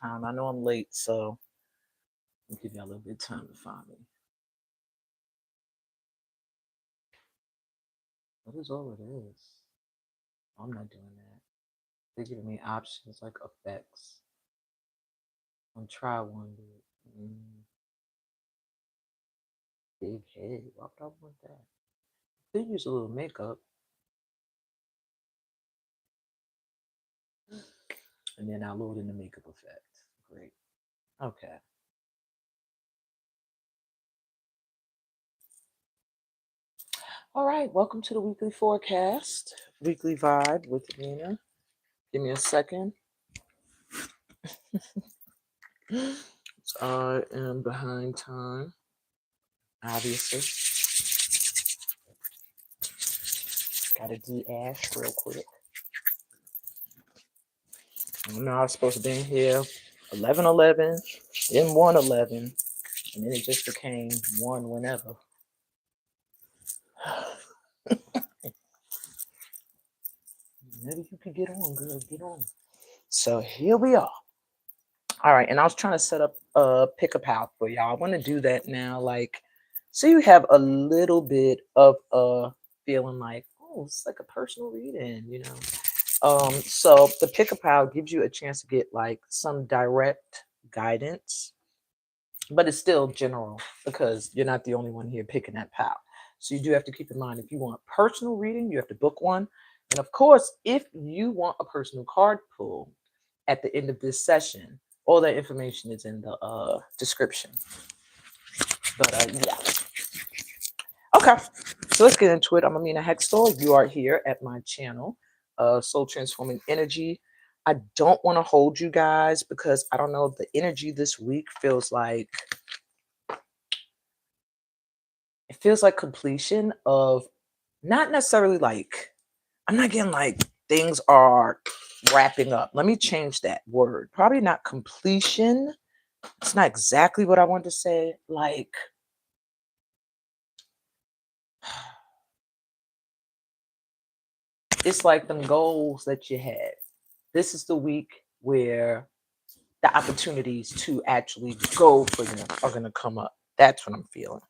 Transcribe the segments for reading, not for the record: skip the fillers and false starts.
time. I know I'm late, so I'll give you a little bit of time to find me. What is all of this? I'm not doing that. They're giving me options like effects. I'm try one, dude. Big head. Why would I want that? They use a little makeup. And then I load in the makeup effect. Great. Okay. All right. Welcome to the weekly forecast. Weekly vibe with Amina. Give me a second. I am behind time, obviously. Gotta de-ash real quick. I know I was supposed to be in here 11:11, then 1:11, and then it just became 1 whenever. Maybe you could get on, girl. Get on. So here we are. All right, and I was trying to set up a pick-up house for y'all. I want to do that now, like, so you have a little bit of a feeling like, oh, it's like a personal reading, you know. So the pick-up house gives you a chance to get like some direct guidance, but it's still general because you're not the only one here picking that pal. So you do have to keep in mind if you want personal reading, you have to book one. And of course, if you want a personal card pull at the end of this session, all that information is in the description. But yeah. Okay, so let's get into it. I'm Amina Hextall. You are here at my channel, Soul Transforming Energy. I don't want to hold you guys because I don't know, the energy this week feels like completion of, not necessarily like, I'm not getting like things are wrapping up. Let me change that word. Probably not completion. It's not exactly what I want to say. Like, it's like them goals that you had. This is the week where the opportunities to actually go for them are going to come up. That's what I'm feeling.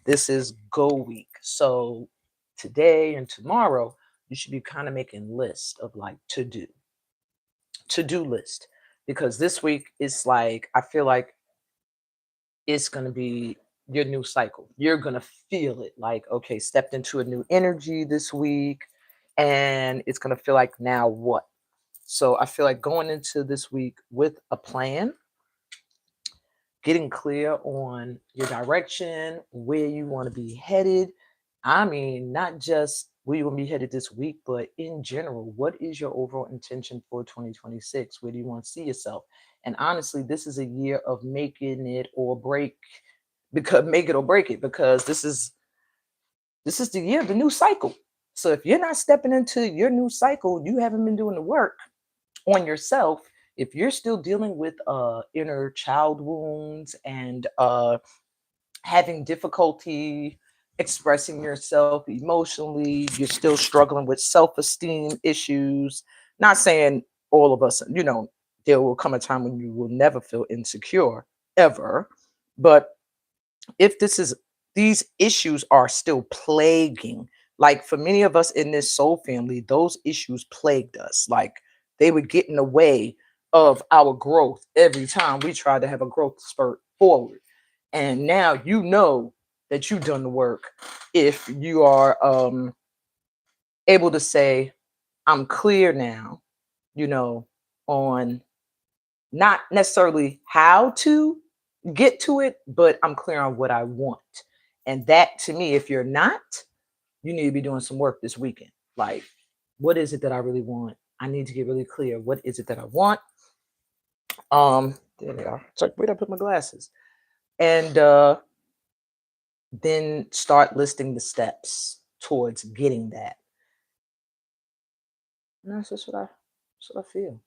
This is go week. So today and tomorrow, you should be kind of making lists of like to-do list. Because this week is like, I feel like it's going to be your new cycle. You're going to feel it like, okay, stepped into a new energy this week. And it's going to feel like, now what? So I feel like going into this week with a plan, getting clear on your direction, where you want to be headed. I mean, not just where you want to be headed this week, but in general, what is your overall intention for 2026? Where do you want to see yourself? And honestly, this is a year of making it or break, because make it or break it, because this is the year of the new cycle. So if you're not stepping into your new cycle, you haven't been doing the work on yourself. If you're still dealing with inner child wounds and having difficulty expressing yourself emotionally, you're still struggling with self-esteem issues. Not saying all of us, you know, there will come a time when you will never feel insecure ever. But if these issues are still plaguing, like for many of us in this soul family, those issues plagued us. Like they would get in the way of our growth every time we tried to have a growth spurt forward. And now you know that you've done the work if you are able to say, I'm clear now, you know, on not necessarily how to get to it, but I'm clear on what I want. And that, to me, if you're not, you need to be doing some work this weekend. Like, what is it that I really want? I need to get really clear. What is it that I want? There they are. So wait, I put my glasses. And then start listing the steps towards getting that. And that's just what I feel.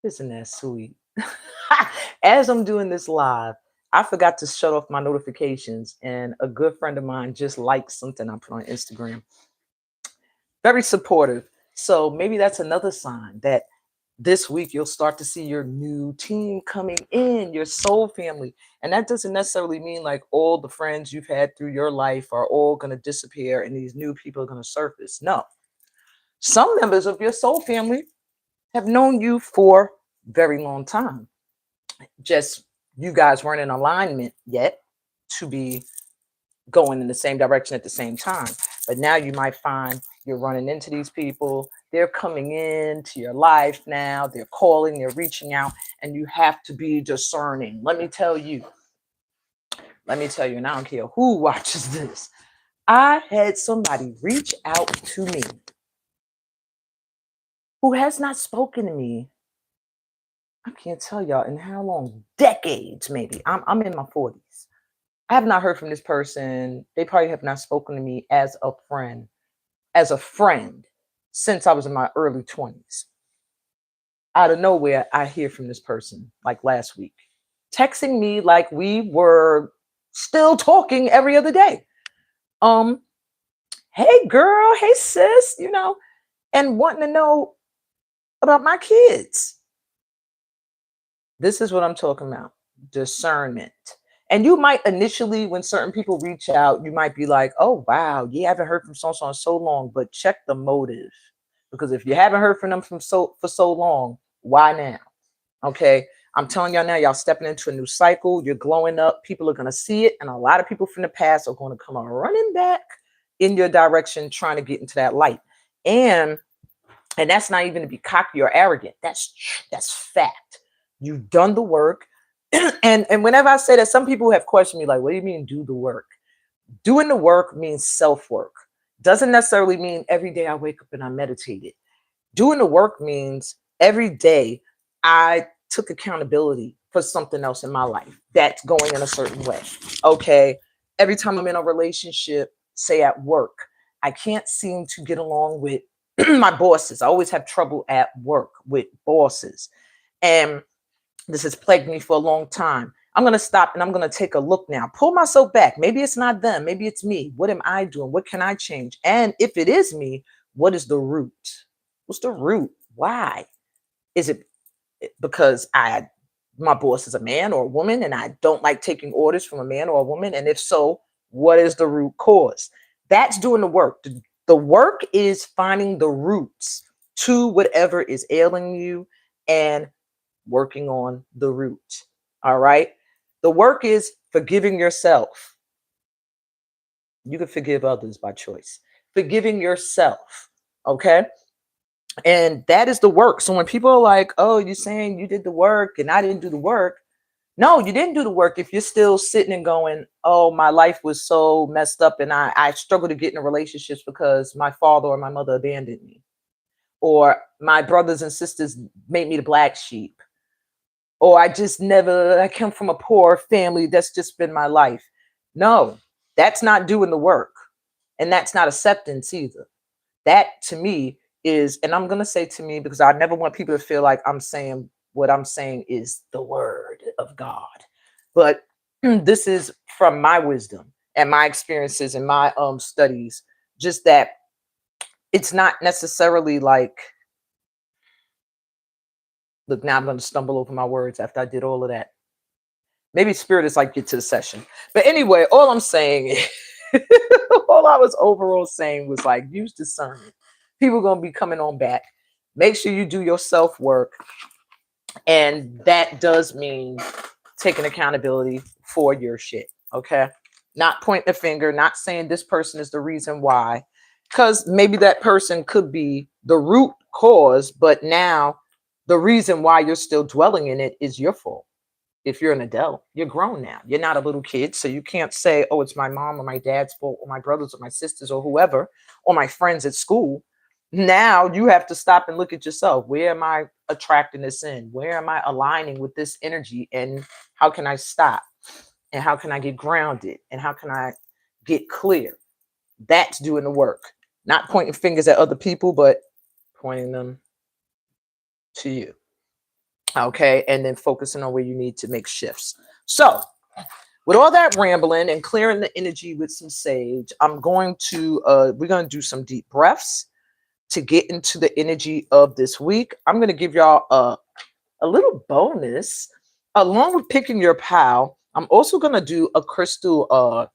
Isn't that sweet? As I'm doing this live, I forgot to shut off my notifications, and a good friend of mine just liked something I put on Instagram. Very supportive. So maybe that's another sign that This week, you'll start to see your new team coming in, your soul family. And that doesn't necessarily mean like all the friends you've had through your life are all going to disappear and these new people are going to surface. No. Some members of your soul family have known you for a very long time. Just you guys weren't in alignment yet to be going in the same direction at the same time. But now you might find you're running into these people. They're coming into your life now. They're calling, they're reaching out, and you have to be discerning. Let me tell you, and I don't care who watches this. I had somebody reach out to me who has not spoken to me. I can't tell y'all in how long, decades maybe. I'm in my 40s. I have not heard from this person. They probably have not spoken to me as a friend since I was in my early 20s. Out of nowhere, I hear from this person like last week, texting me like we were still talking every other day. Hey girl, hey sis, and wanting to know about my kids. This is what I'm talking about. Discernment. And you might initially, when certain people reach out, you might be like, oh, wow, yeah, I haven't heard from so-and-so in so long, but check the motive. Because if you haven't heard from them for so long, why now? Okay. I'm telling y'all now, y'all stepping into a new cycle. You're glowing up. People are going to see it. And a lot of people from the past are going to come running back in your direction, trying to get into that light. And that's not even to be cocky or arrogant. That's fact. You've done the work. And whenever I say that, some people have questioned me like, what do you mean do the work? Doing the work means self-work. Doesn't necessarily mean every day I wake up and I meditated. Doing the work means every day I took accountability for something else in my life that's going in a certain way. Okay. Every time I'm in a relationship, say at work, I can't seem to get along with my bosses. I always have trouble at work with bosses. And this has plagued me for a long time. I'm going to stop and I'm going to take a look now. Pull myself back. Maybe it's not them. Maybe it's me. What am I doing? What can I change? And if it is me, what is the root? What's the root? Why? Is it because my boss is a man or a woman and I don't like taking orders from a man or a woman? And if so, what is the root cause? That's doing the work. The work is finding the roots to whatever is ailing you and working on the root. All right. The work is forgiving yourself. You can forgive others by choice. Forgiving yourself. Okay. And that is the work. So when people are like, oh, you're saying you did the work and I didn't do the work. No, you didn't do the work if you're still sitting and going, oh, my life was so messed up and I struggled to get into relationships because my father or my mother abandoned me. Or my brothers and sisters made me the black sheep. Or I come from a poor family. That's just been my life. No, that's not doing the work. And that's not acceptance either. That to me is, and I'm going to say to me because I never want people to feel like I'm saying what I'm saying is the word of God. But this is from my wisdom and my experiences and my studies, just that it's not necessarily like, look, now I'm going to stumble over my words after I did all of that. Maybe spirit is like, get to the session. But anyway, all I'm saying, all I was overall saying was like, use discernment. People are going to be coming on back. Make sure you do your self-work. And that does mean taking accountability for your shit. Okay. Not pointing the finger, not saying this person is the reason why, because maybe that person could be the root cause, but now the reason why you're still dwelling in it is your fault. If you're an adult, you're grown now. You're not a little kid. So you can't say, oh, it's my mom or my dad's fault or my brothers or my sisters or whoever, or my friends at school. Now you have to stop and look at yourself. Where am I attracting this in? Where am I aligning with this energy? And how can I stop? And how can I get grounded? And how can I get clear? That's doing the work. Not pointing fingers at other people, but pointing them to you. Okay, and then focusing on where you need to make shifts. So with all that rambling and clearing the energy with some sage, we're going to do some deep breaths. to get into the energy of this week, I'm going to give y'all a little bonus. Along with picking your pal, I'm also going to do a crystal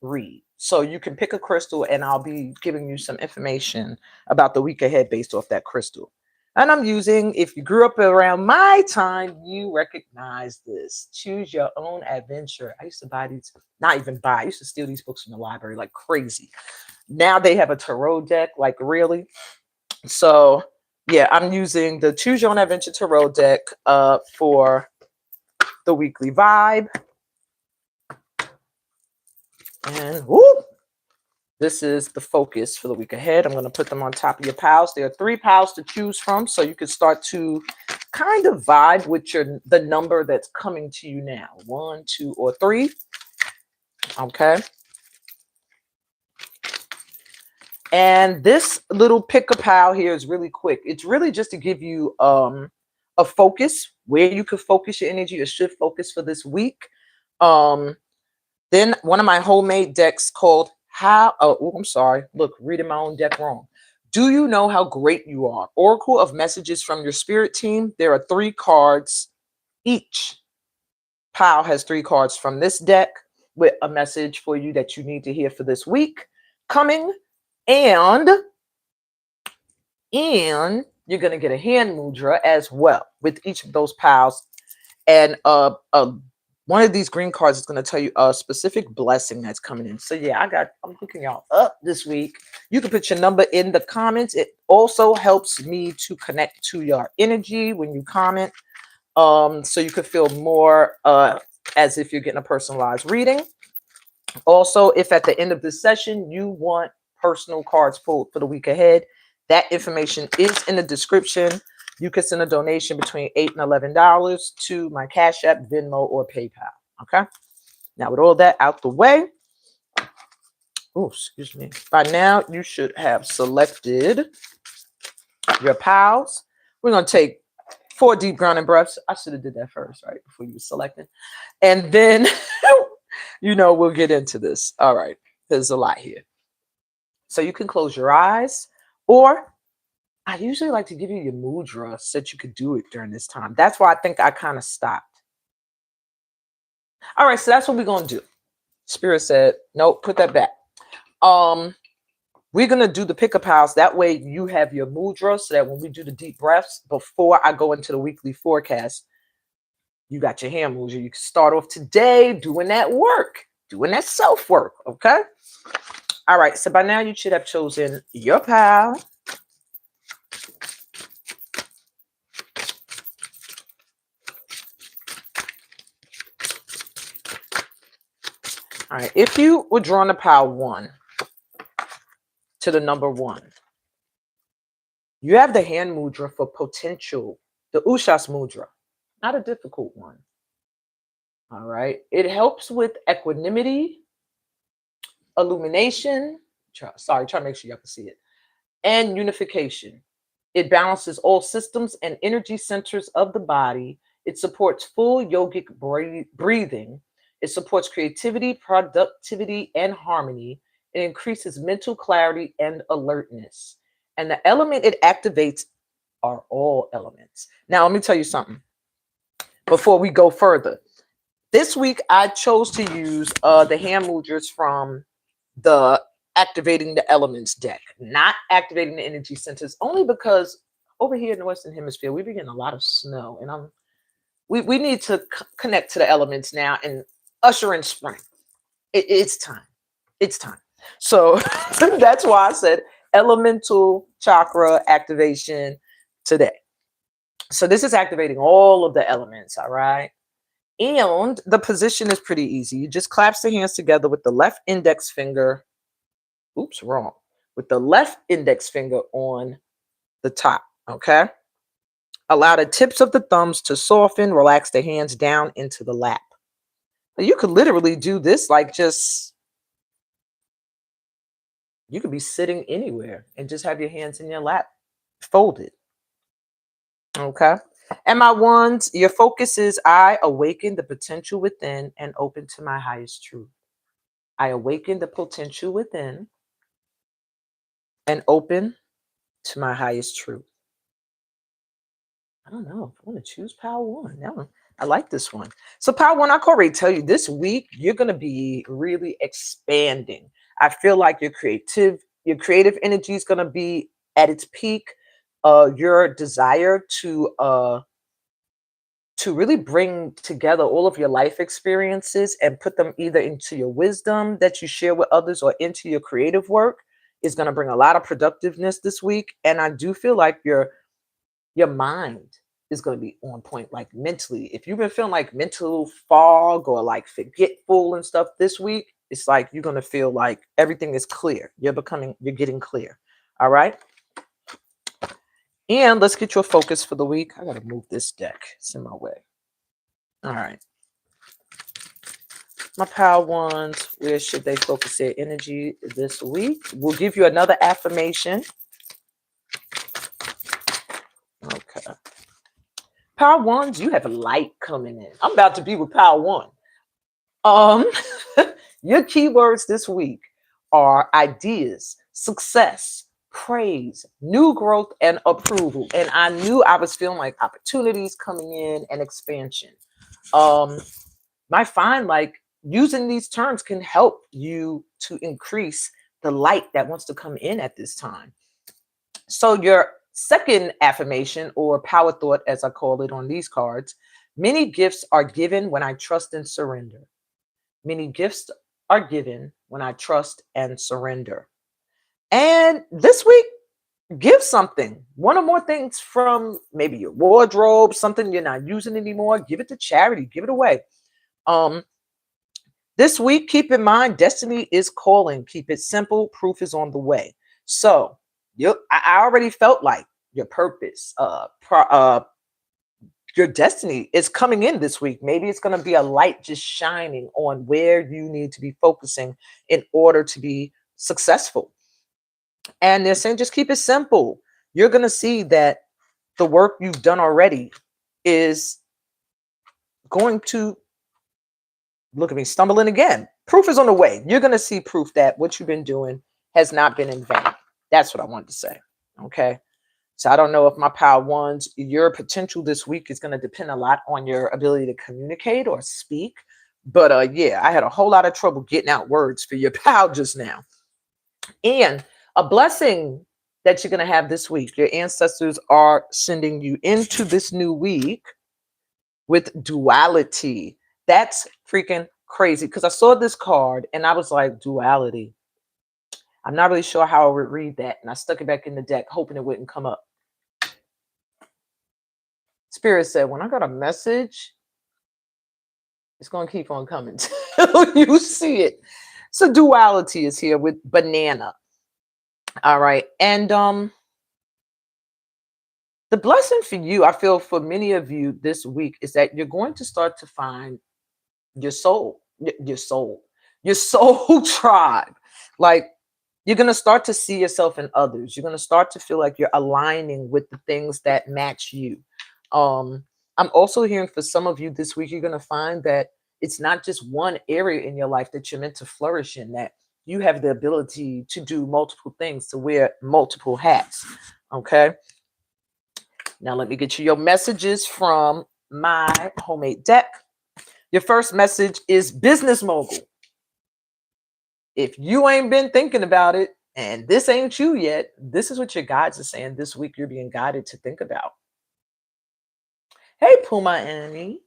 read. So you can pick a crystal and I'll be giving you some information about the week ahead based off that crystal. And I'm using, if you grew up around my time, you recognize this. Choose Your Own Adventure. I used to buy these, not even buy, I used to steal these books from the library like crazy. Now they have a tarot deck, like really. So yeah, I'm using the Choose Your Own Adventure tarot deck for the weekly vibe. And whoop, this is the focus for the week ahead. I'm going to put them on top of your pals. There are 3 pals to choose from, so you can start to kind of vibe with the number that's coming to you now. 1, 2, or 3. Okay. And this little pick a pal here is really quick. It's really just to give you a focus where you could focus your energy or should focus for this week. Then one of my homemade decks called I'm sorry. Look, reading my own deck wrong. Do you know how great you are? Oracle of Messages from Your Spirit Team. There are 3 cards. Each pile has 3 cards from this deck with a message for you that you need to hear for this week coming. And you're going to get a hand mudra as well with each of those piles. And one of these green cards is going to tell you a specific blessing that's coming in. So yeah, I'm hooking y'all up this week. You can put your number in the comments. It also helps me to connect to your energy when you comment. So you could feel more as if you're getting a personalized reading. Also, if at the end of this session you want personal cards pulled for the week ahead, that information is in the description. You can send a donation between $8 and $11 to my Cash App, Venmo, or PayPal. Okay. Now, with all that out the way, oh, excuse me. By now, you should have selected your pals. We're going to take 4 deep grounding breaths. I should have did that first, right? Before you were selecting. And then, we'll get into this. All right. There's a lot here. So you can close your eyes, or I usually like to give you your mudra so that you could do it during this time. That's why I think I kind of stopped. All right, so that's what we're going to do. Spirit said, nope, put that back. We're going to do the pick-up house. That way you have your mudra so that when we do the deep breaths, before I go into the weekly forecast, you got your hand mudra. You can start off today doing that work, doing that self-work, okay? All right, so by now you should have chosen your pal. All right, if you were drawn to pile 1 to the number 1, you have the hand mudra for potential, the Ushas mudra, not a difficult one. All right, it helps with equanimity, illumination, try to make sure you can see it, and unification. It balances all systems and energy centers of the body. It supports full yogic breathing. It supports creativity, productivity, and harmony. It increases mental clarity and alertness. And the element it activates are all elements. Now, let me tell you something before we go further. This week, I chose to use the hand mudras from the Activating the Elements deck, not activating the energy centers, only because over here in the Western Hemisphere, we've been getting a lot of snow, and we need to connect to the elements now and usher in spring. It's time. It's time. So that's why I said elemental chakra activation today. So this is activating all of the elements, all right? And the position is pretty easy. You just clasp the hands together with the left index finger. Oops, wrong. With the left index finger on the top, okay? Allow the tips of the thumbs to soften. Relax the hands down into the lap. You could literally do this like you could be sitting anywhere and just have your hands in your lap folded, okay? And my ones, your focus is I awaken the potential within and open to my highest truth. I awaken the potential within and open to my highest truth. I don't know if I want to choose power one. No, I like this one. So power one, I can already tell you this week you're gonna be really expanding. I feel like your creative energy is gonna be at its peak. Your desire to really bring together all of your life experiences and put them either into your wisdom that you share with others or into your creative work is going to bring a lot of productiveness this week. And I do feel like your mind is going to be on point, like mentally. If you've been feeling like mental fog or like forgetful and stuff this week, it's like you're going to feel like everything is clear. You're getting clear. All right. And let's get your focus for the week. I got to move this deck. It's in my way. All right. My power ones, where should they focus their energy this week? We'll give you another affirmation. Okay. Power ones, you have light coming in. I'm about to be with power one. Your keywords this week are ideas, success, praise, new growth, and approval. And I knew I was feeling like opportunities coming in and expansion. I find like using these terms can help you to increase the light that wants to come in at this time. So your second affirmation or power thought, as I call it on these cards, many gifts are given when I trust and surrender. Many gifts are given when I trust and surrender. And this week, give something, one or more things from maybe your wardrobe, something you're not using anymore. Give it to charity, give it away. This week, keep in mind, destiny is calling. Keep it simple. Proof is on the way. So I already felt like your purpose, your destiny is coming in this week. Maybe it's going to be a light just shining on where you need to be focusing in order to be successful. And they're saying just keep it simple. You're going to see that the work you've done already is going to, look at me stumbling again. Proof is on the way. You're going to see proof that what you've been doing has not been in vain. That's what I wanted to say. Okay. So I don't know if my power ones, your potential this week is going to depend a lot on your ability to communicate or speak. But yeah, I had a whole lot of trouble getting out words for your power just now. And a blessing that you're going to have this week, your ancestors are sending you into this new week with duality. That's freaking crazy because I saw this card and I was like, duality. I'm not really sure how I would read that. And I stuck it back in the deck, hoping it wouldn't come up. Spirit said, when I got a message, it's going to keep on coming till you see it. So duality is here with banana. All right. And the blessing for you, I feel for many of you this week, is that you're going to start to find your soul tribe. Like you're going to start to see yourself in others. You're going to start to feel like you're aligning with the things that match you. I'm also hearing for some of you this week, you're going to find that it's not just one area in your life that you're meant to flourish in, that you have the ability to do multiple things, to wear multiple hats. Okay. Now let me get you your messages from my homemade deck. Your first message is business mogul. If you ain't been thinking about it and this ain't you yet, this is what your guides are saying this week you're being guided to think about. Hey, Puma Annie.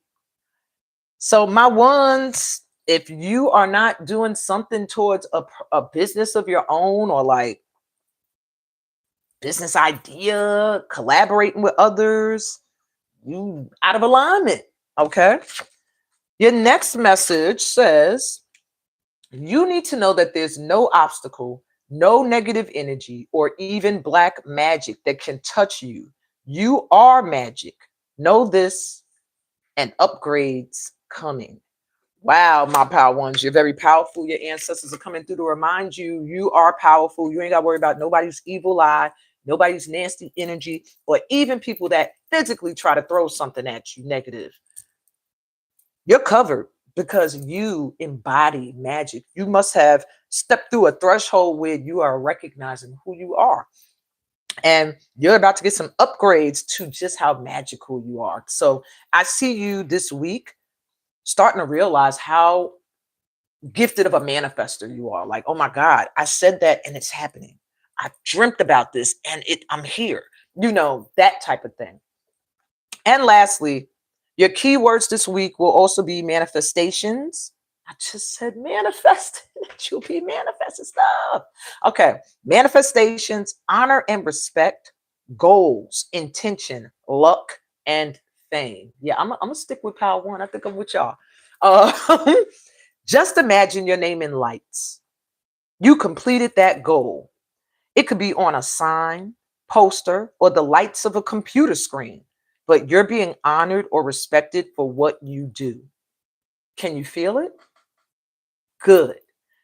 So my ones, if you are not doing something towards a business of your own or like business idea, collaborating with others, you out of alignment. Okay. Your next message says, you need to know that there's no obstacle, no negative energy, or even black magic that can touch you. You are magic. Know this, and upgrades coming. Wow, my power ones, you're very powerful. Your ancestors are coming through to remind you you are powerful. You ain't got to worry about nobody's evil eye, nobody's nasty energy, or even people that physically try to throw something at you negative. You're covered because you embody magic. You must have stepped through a threshold where you are recognizing who you are. And you're about to get some upgrades to just how magical you are. So I see you this week starting to realize how gifted of a manifester you are. Like, oh my God, I said that and it's happening. I dreamt about this and I'm here. That type of thing. And lastly, your keywords this week will also be manifestations. I just said manifest. You'll be manifesting stuff. Okay. Manifestations, honor and respect, goals, intention, luck, and fame. Yeah, I'm going to stick with power one. I think I'm with y'all. Uh, just imagine your name in lights. You completed that goal. It could be on a sign, poster, or the lights of a computer screen, but you're being honored or respected for what you do. Can you feel it? Good.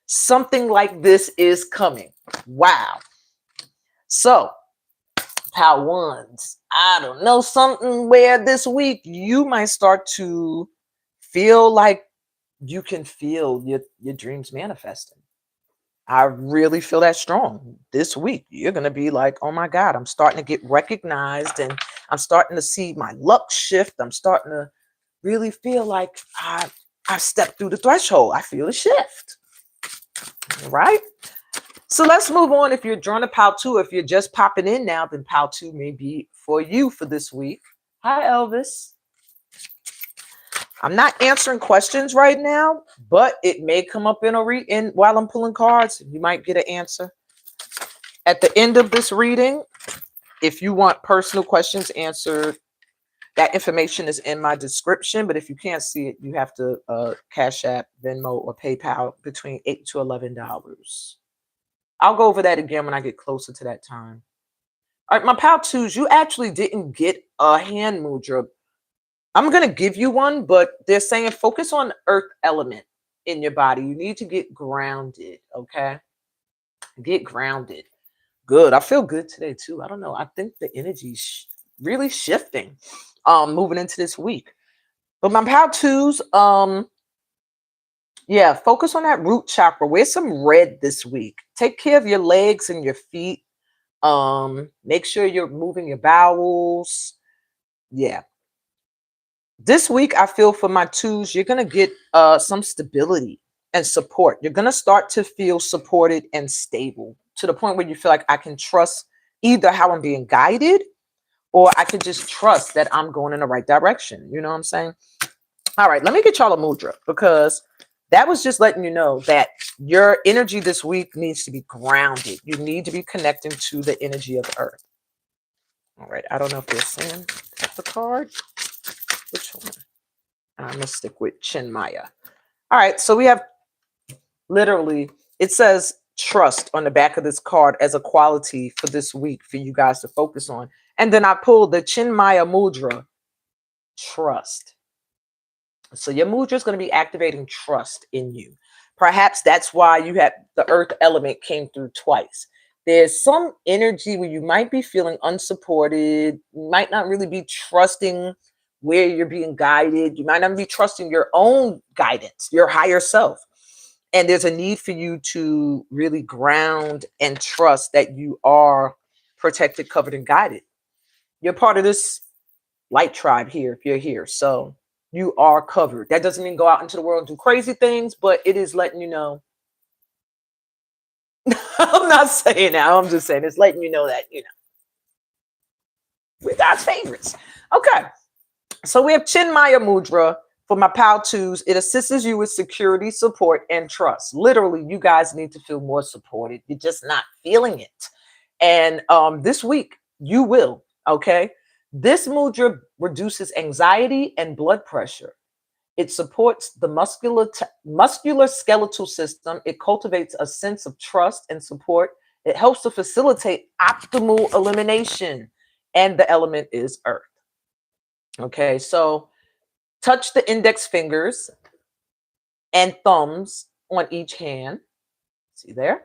Something like this is coming. Wow. So, power ones, I don't know, something where this week you might start to feel like you can feel your dreams manifesting. I really feel that strong this week. You're going to be like, oh my God, I'm starting to get recognized and I'm starting to see my luck shift. I'm starting to really feel like I stepped through the threshold. I feel a shift. All right. So let's move on. If you're drawn to PAL 2, if you're just popping in now, then PAL 2 may be for you for this week. Hi, Elvis. I'm not answering questions right now, but it may come up in while I'm pulling cards. You might get an answer. At the end of this reading, if you want personal questions answered, that information is in my description. But if you can't see it, you have to Cash App, Venmo, or PayPal between $8 to $11. I'll go over that again when I get closer to that time. All right, my PAL 2s, you actually didn't get a hand mudra. I'm going to give you one, but they're saying focus on earth element in your body. You need to get grounded, okay? Get grounded. Good. I feel good today, too. I don't know. I think the energy's really shifting moving into this week. But my PAL 2s, yeah, focus on that root chakra. Wear some red this week. Take care of your legs and your feet. Make sure you're moving your bowels. Yeah. This week, I feel for my 2s, you're going to get some stability and support. You're going to start to feel supported and stable to the point where you feel like I can trust either how I'm being guided or I can just trust that I'm going in the right direction. You know what I'm saying? All right, let me get y'all a mudra because that was just letting you know that your energy this week needs to be grounded. You need to be connecting to the energy of the earth. All right, I don't know if they're saying the card. Which one? I'm going to stick with Chinmaya. All right, so we have literally, it says trust on the back of this card as a quality for this week for you guys to focus on. And then I pulled the Chinmaya Mudra, trust. So your mudra is going to be activating trust in you. Perhaps that's why you had the earth element came through twice. There's some energy where you might be feeling unsupported, you might not really be trusting where you're being guided. You might not be trusting your own guidance, your higher self. And there's a need for you to really ground and trust that you are protected, covered, and guided. You're part of this light tribe here if you're here. So you are covered. That doesn't mean go out into the world and do crazy things, but it is letting you know. I'm not saying that. I'm just saying it's letting you know that, we're God's favorites. Okay. So we have Chinmaya Mudra for my PAL 2s. It assists you with security, support, and trust. Literally, you guys need to feel more supported. You're just not feeling it. And this week, you will, okay? This mudra reduces anxiety and blood pressure. It supports the muscular skeletal system. It cultivates a sense of trust and support. It helps to facilitate optimal elimination. And the element is earth. Okay, so touch the index fingers and thumbs on each hand. See there?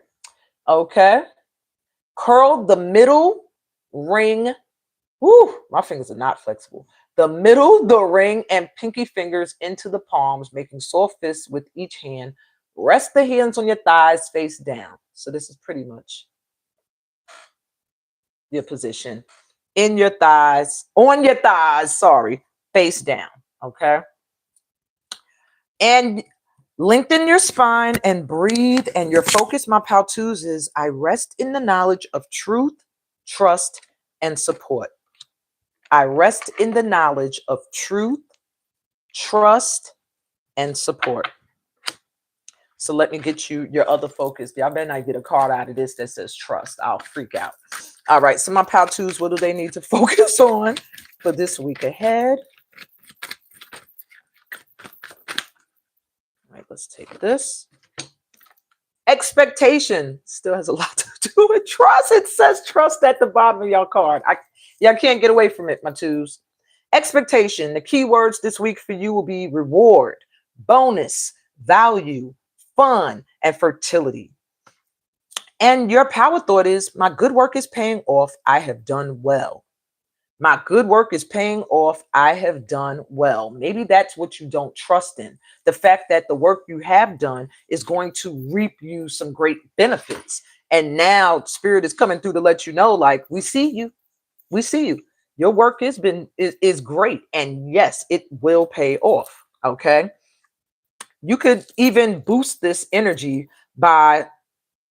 Okay. Curl the middle ring. Woo, my fingers are not flexible. The middle, the ring, and pinky fingers into the palms, making soft fists with each hand. Rest the hands on your thighs face down. So this is pretty much your position in your thighs, on your thighs, sorry, face down. Okay. And lengthen your spine and breathe. And your focus, my pal twos, is I rest in the knowledge of truth, trust, and support. I rest in the knowledge of truth, trust, and support. So let me get you your other focus. Y'all better not get a card out of this that says trust. I'll freak out. All right. So my pal twos, what do they need to focus on for this week ahead? All right, let's take this. Expectation still has a lot to do with trust. It says trust at the bottom of your card. Y'all can't get away from it, my twos. Expectation. The key words this week for you will be reward, bonus, value, fun, and fertility. And your power thought is, my good work is paying off. I have done well. My good work is paying off. I have done well. Maybe that's what you don't trust in. The fact that the work you have done is going to reap you some great benefits. And now spirit is coming through to let you know, like, we see you. We see you. Your work is great. And yes, it will pay off. Okay. You could even boost this energy by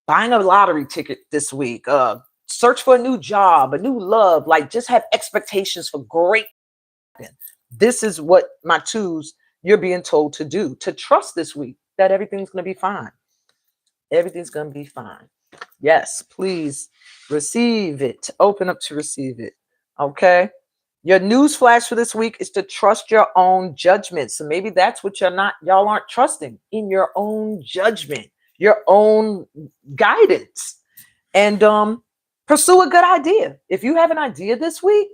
buying a lottery ticket this week, search for a new job, a new love, like just have expectations for great. This is what my twos, you're being told to do, to trust this week that everything's going to be fine. Everything's going to be fine. Yes, please receive it. Open up to receive it. Okay. Your news flash for this week is to trust your own judgment. So maybe that's what y'all aren't trusting in your own judgment, your own guidance, and pursue a good idea. If you have an idea this week,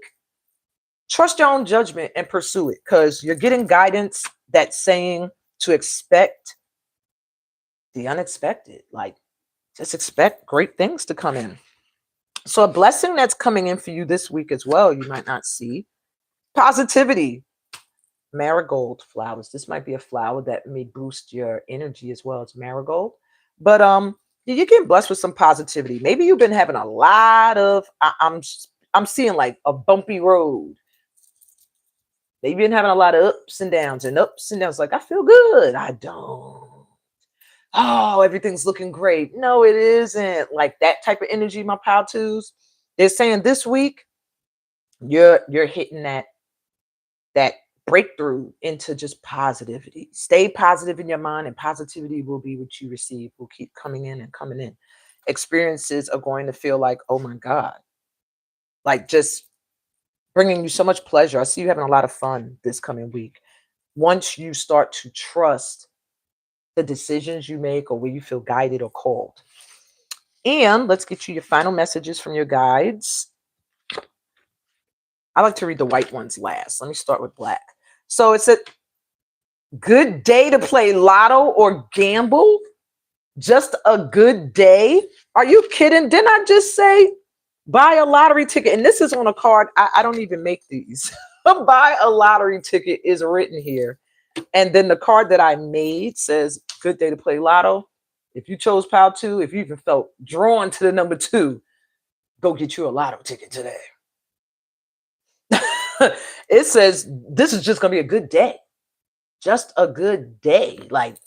trust your own judgment and pursue it, because you're getting guidance that's saying to expect the unexpected. Like, just expect great things to come in. So a blessing that's coming in for you this week as well, you might not see. Positivity. Marigold flowers. This might be a flower that may boost your energy as well as marigold. But you're getting blessed with some positivity. Maybe you've been having a lot of I'm seeing like a bumpy road. Maybe you've been having a lot of ups and downs. Like, I feel good. I don't. Oh, everything's looking great. No, it isn't. Like that type of energy, my pal twos. They're saying this week you're hitting that breakthrough into just positivity. Stay positive in your mind, and positivity will be what you receive. Will keep coming in and coming in. Experiences are going to feel like, oh my God, like just bringing you so much pleasure. I see you having a lot of fun this coming week. Once you start to trust the decisions you make, or where you feel guided or called. And let's get you your final messages from your guides. I like to read the white ones last. Let me start with black. So it's a good day to play lotto or gamble. Just a good day. Are you kidding? Didn't I just say buy a lottery ticket? And this is on a card. I don't even make these. Buy a lottery ticket is written here. And then the card that I made says, good day to play lotto. If you chose Pal 2, if you even felt drawn to the number 2, go get you a lotto ticket today. It says, this is just going to be a good day. Just a good day. Like,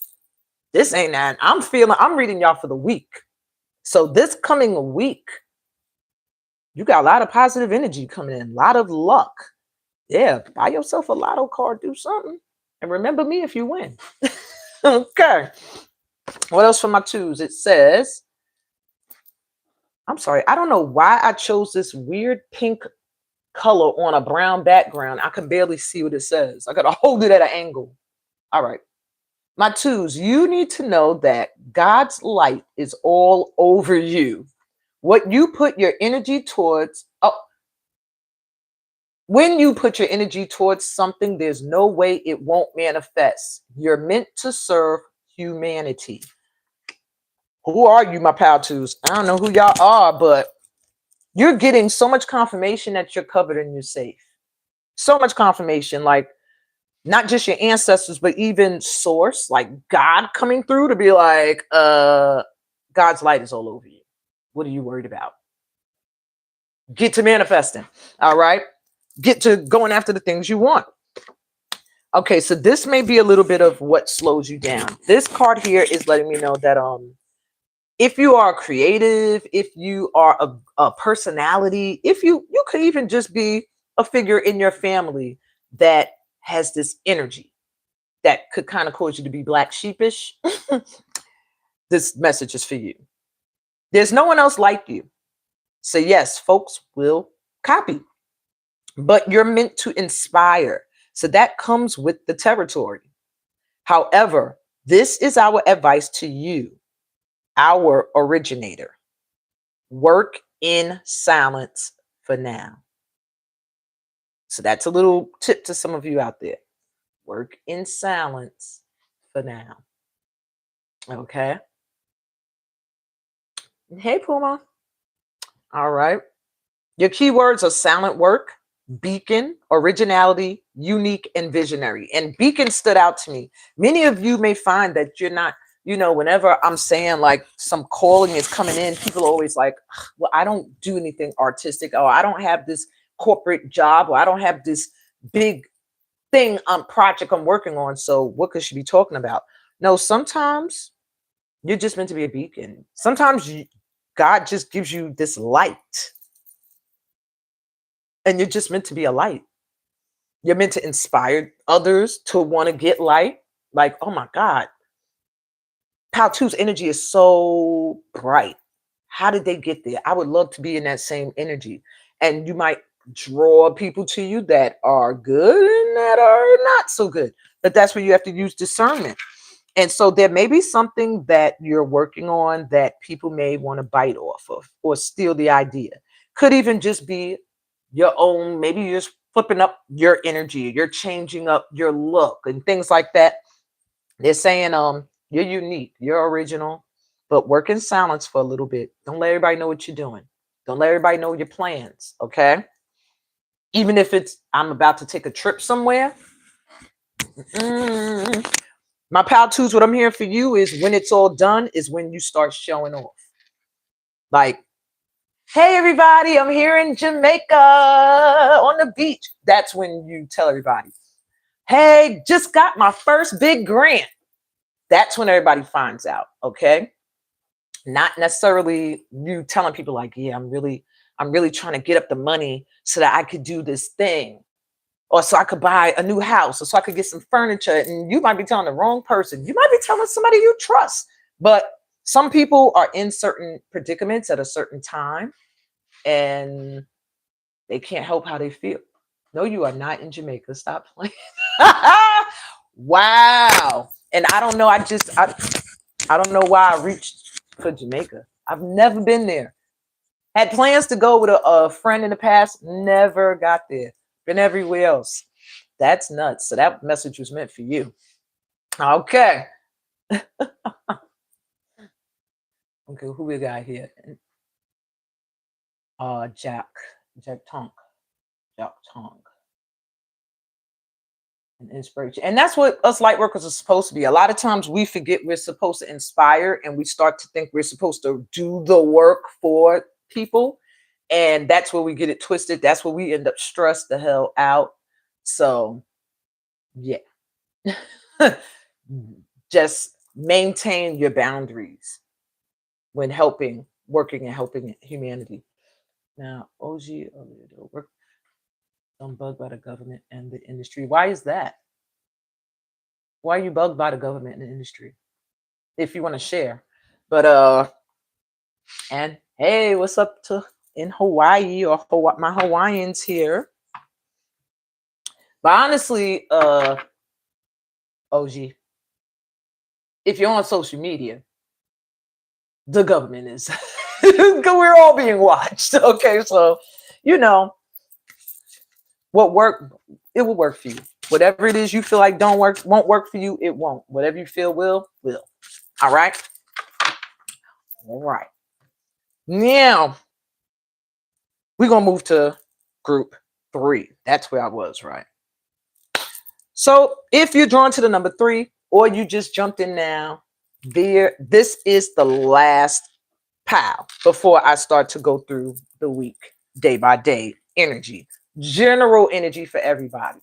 this ain't that. I'm reading y'all for the week. So this coming week, you got a lot of positive energy coming in, a lot of luck. Yeah, buy yourself a lotto card, do something. And remember me if you win. Okay. What else for my twos? It says, I'm sorry, I don't know why I chose this weird pink color on a brown background. I can barely see what it says. I got to hold it at an angle. All right. My twos, you need to know that God's light is all over you. What you put your energy towards, when you put your energy towards something, there's no way it won't manifest. You're meant to serve humanity. Who are you, my pal twos? I don't know who y'all are, but you're getting so much confirmation that you're covered and you're safe. So much confirmation, like not just your ancestors, but even source, like God coming through to be like, God's light is all over you. What are you worried about? Get to manifesting. All right. Get to going after the things you want. Okay, so this may be a little bit of what slows you down. This card here is letting me know that if you are creative, if you are a personality, if you could even just be a figure in your family that has this energy that could kind of cause you to be black sheepish, this message is for you. There's no one else like you. So yes, folks will copy, but you're meant to inspire. So that comes with the territory. However, this is our advice to you, our originator. Work in silence for now. So that's a little tip to some of you out there. Work in silence for now. Okay. Hey, Puma. All right. Your keywords are silent work, beacon, originality, unique, and visionary. And beacon stood out to me. Many of you may find that you're not, whenever I'm saying like some calling is coming in, people are always like, well, I don't do anything artistic, or I don't have this corporate job, or I don't have this big thing project I'm working on. So what could she be talking about? No, sometimes you're just meant to be a beacon. Sometimes God just gives you this light. And you're just meant to be a light. You're meant to inspire others to want to get light. Like, oh my God, Pal 2's energy is so bright. How did they get there? I would love to be in that same energy. And you might draw people to you that are good and that are not so good. But that's where you have to use discernment. And so there may be something that you're working on that people may want to bite off of or steal the idea. Could even just be your own, maybe you're just flipping up your energy, you're changing up your look and things like that. They're saying, you're unique, you're original, but work in silence for a little bit. Don't let everybody know what you're doing. Don't let everybody know your plans, okay? Even if it's, I'm about to take a trip somewhere. My Pal 2s, what I'm hearing for you is when it's all done is when you start showing off. Like, hey, everybody, I'm here in Jamaica on the beach. That's when you tell everybody, hey, just got my first big grant. That's when everybody finds out, okay? Not necessarily you telling people like, yeah, I'm really trying to get up the money so that I could do this thing, or so I could buy a new house, or so I could get some furniture. And you might be telling the wrong person. You might be telling somebody you trust. But some people are in certain predicaments at a certain time, and they can't help how they feel. No, you are not in Jamaica. Stop playing. Wow. And I don't know. I don't know why I reached for Jamaica. I've never been there. Had plans to go with a friend in the past. Never got there. Been everywhere else. That's nuts. So that message was meant for you. Okay. Okay, who we got here? Jack Tonk. And inspiration. And that's what us light workers are supposed to be. A lot of times we forget we're supposed to inspire, and we start to think we're supposed to do the work for people. And that's where we get it twisted. That's where we end up stressed the hell out. So yeah. Just maintain your boundaries when working and helping humanity. Now, OG, work I'm bugged by the government and the industry. Why is that? Why are you bugged by the government and the industry? If you want to share. But and hey, what's up to in Hawaii or my Hawaiians here? But honestly, OG, if you're on social media, the government is we're all being watched. Okay, so what it will work for you. Whatever it is you feel like won't work for you, it won't. Whatever you feel will. All right. Now we're gonna move to group 3. That's where I was, right? So if you're drawn to the number 3, or you just jumped in now, this is the last pile before I start to go through the week. day by day energy, general energy for everybody.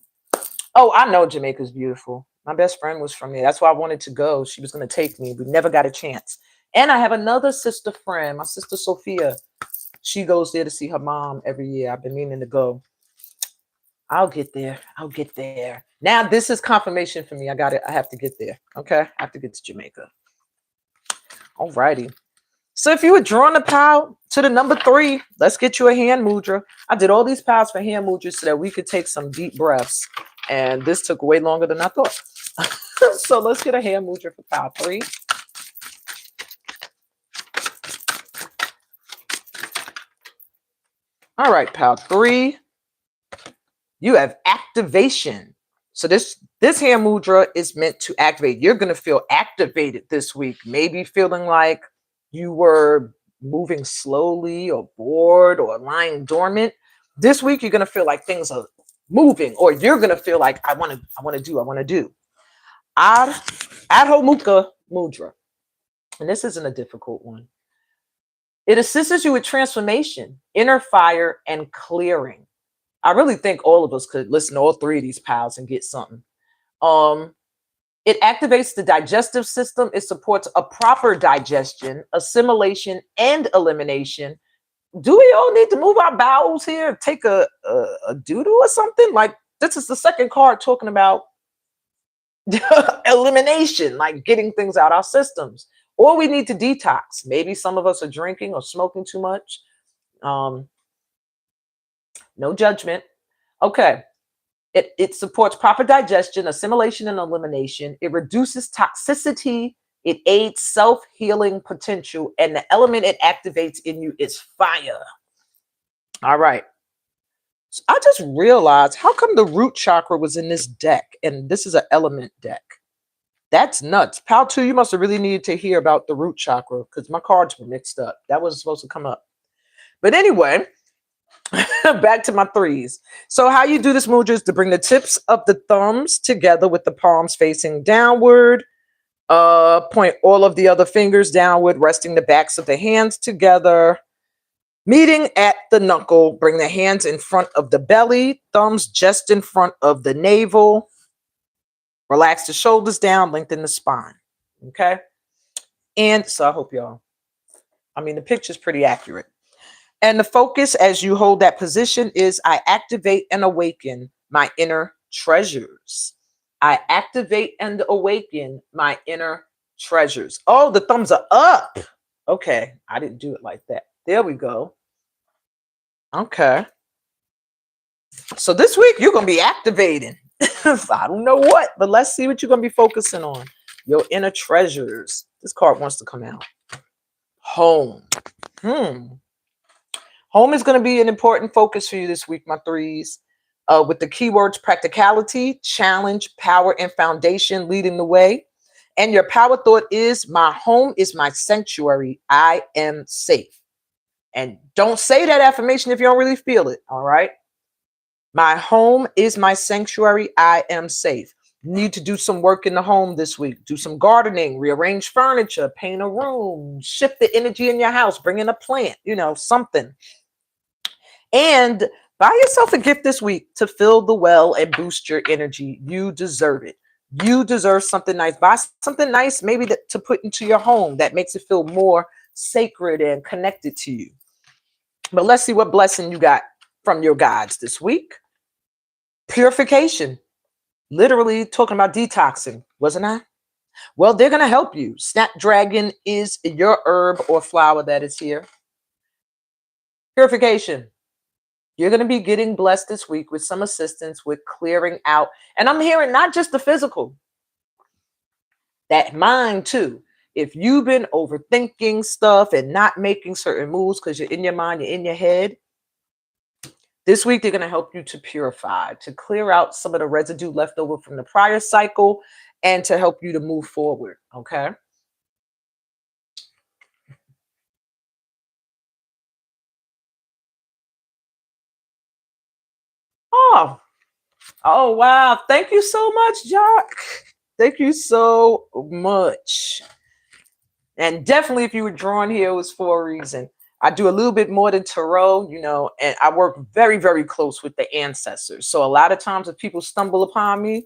Oh, I know Jamaica's beautiful. My best friend was from there. That's why I wanted to go. She was going to take me. We never got a chance. And I have another sister friend, my sister Sophia. She goes there to see her mom every year. I've been meaning to go. I'll get there. I'll get there. Now this is confirmation for me. I got it. I have to get there. Okay. I have to get to Jamaica. All righty. So if you were drawing a pal to the number 3, let's get you a hand mudra. I did all these pals for hand mudras so that we could take some deep breaths. And this took way longer than I thought. So let's get a hand mudra for pal 3. All right, pal 3. You have activation. So this hand mudra is meant to activate. You're going to feel activated this week. Maybe feeling like you were moving slowly or bored or lying dormant. This week, you're going to feel like things are moving, or you're going to feel like I want to do. Adho Mukha Mudra. And this isn't a difficult one. It assists you with transformation, inner fire, and clearing. I really think all of us could listen to all 3 of these pals and get something. It activates the digestive system. It supports a proper digestion, assimilation, and elimination. Do we all need to move our bowels here? Take a doodle or something? Like, this is the second card talking about elimination, like getting things out our systems. Or we need to detox. Maybe some of us are drinking or smoking too much. No judgment. Okay. It supports proper digestion, assimilation, and elimination. It reduces toxicity. It aids self-healing potential. And the element it activates in you is fire. All right. So I just realized, how come the root chakra was in this deck? And this is an element deck. That's nuts. Pal 2, you must have really needed to hear about the root chakra because my cards were mixed up. That wasn't supposed to come up. But anyway, back to my 3s. So how you do this mudra is to bring the tips of the thumbs together with the palms facing downward. Point all of the other fingers downward, resting the backs of the hands together. Meeting at the knuckle, bring the hands in front of the belly, thumbs just in front of the navel. Relax the shoulders down, lengthen the spine. Okay? And so I hope y'all, the picture's pretty accurate. And the focus as you hold that position is I activate and awaken my inner treasures. I activate and awaken my inner treasures. Oh, the thumbs are up. Okay, I didn't do it like that. There we go. Okay. So this week you're going to be activating. I don't know what, but let's see what you're going to be focusing on. Your inner treasures. This card wants to come out. Home. Home is going to be an important focus for you this week, my 3s. With the keywords practicality, challenge, power, and foundation leading the way. And your power thought is, my home is my sanctuary. I am safe. And don't say that affirmation if you don't really feel it, all right? My home is my sanctuary. I am safe. You need to do some work in the home this week. Do some gardening, rearrange furniture, paint a room, shift the energy in your house, bring in a plant, something. And buy yourself a gift this week to fill the well and boost your energy. You deserve it. You deserve something nice. Buy something nice, maybe to put into your home that makes it feel more sacred and connected to you. But let's see what blessing you got from your guides this week. Purification. Literally talking about detoxing, wasn't I? Well, they're going to help you. Snapdragon is your herb or flower that is here. Purification. You're going to be getting blessed this week with some assistance with clearing out. And I'm hearing not just the physical, that mind too. If you've been overthinking stuff and not making certain moves because you're in your mind, you're in your head, this week they're going to help you to purify, to clear out some of the residue left over from the prior cycle and to help you to move forward, okay? Oh, wow. Thank you so much, Jock. Thank you so much. And definitely if you were drawn here, it was for a reason. I do a little bit more than tarot, and I work very, very close with the ancestors. So a lot of times if people stumble upon me,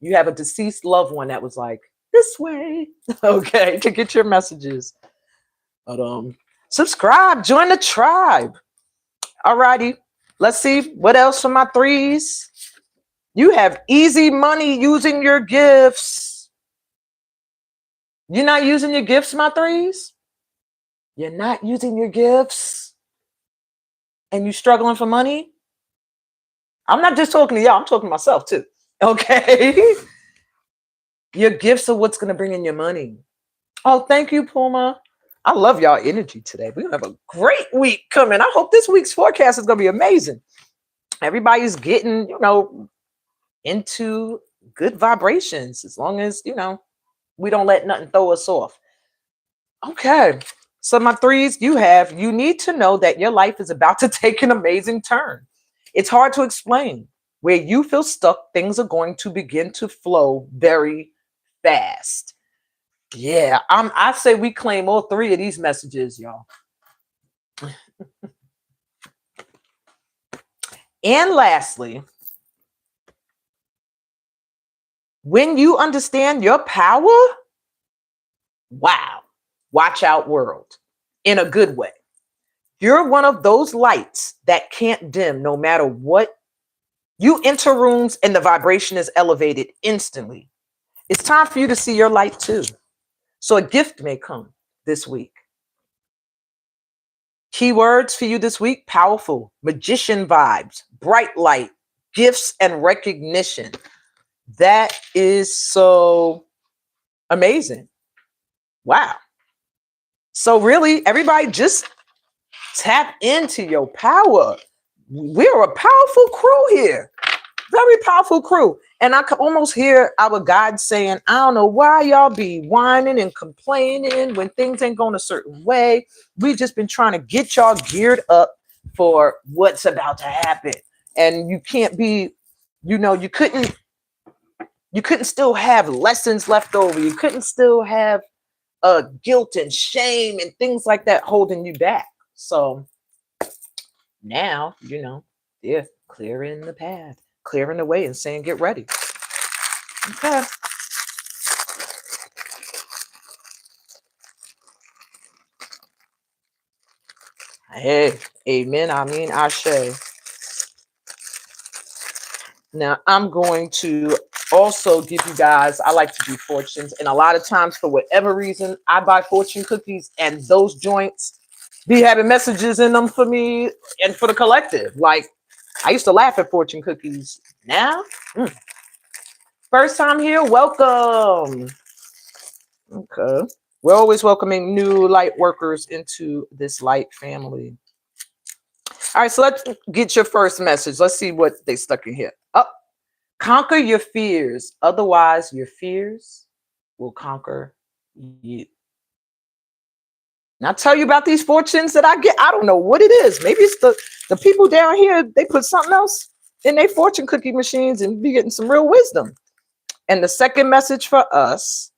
you have a deceased loved one that was like, this way, okay, to get your messages. But subscribe, join the tribe. All righty, let's see what else for my threes. You have easy money using your gifts. You're not using your gifts, my threes? You're not using your gifts and you struggling for money? I'm not just talking to y'all, I'm talking to myself too. Okay. Your gifts are what's going to bring in your money. Oh, thank you, Puma. I love y'all energy today. We're going to have a great week coming. I hope this week's forecast is going to be amazing. Everybody's getting, into good vibrations as long as, we don't let nothing throw us off. Okay. So my threes, you need to know that your life is about to take an amazing turn. It's hard to explain. Where you feel stuck, things are going to begin to flow very fast. Yeah, I say we claim all three of these messages, y'all. And lastly, when you understand your power, wow, watch out, world, in a good way. You're one of those lights that can't dim no matter what. You enter rooms and the vibration is elevated instantly. It's time for you to see your light too. So a gift may come this week. Keywords for you this week: powerful, magician vibes, bright light, gifts, and recognition. That is so amazing. Wow. So really, everybody just tap into your power. We're a powerful crew here. Very powerful crew. And I can almost hear our God saying, I don't know why y'all be whining and complaining when things ain't going a certain way. We've just been trying to get y'all geared up for what's about to happen. And you can't be, you couldn't still have lessons left over. You couldn't still have guilt and shame and things like that holding you back. So now, they're clearing the path, clearing the way and saying, get ready. Okay. Hey, amen. I mean, Ashe. Now, I'm going to also give you guys, I like to do fortunes. And a lot of times, for whatever reason, I buy fortune cookies and those joints be having messages in them for me and for the collective. Like, I used to laugh at fortune cookies. Now, first time here, welcome. Okay. We're always welcoming new light workers into this light family. All right, so let's get your first message. Let's see what they stuck in here. Conquer your fears. Otherwise, your fears will conquer you. Now, I'll tell you about these fortunes that I get. I don't know what it is. Maybe it's the people down here, they put something else in their fortune cookie machines and be getting some real wisdom. And the second message for us: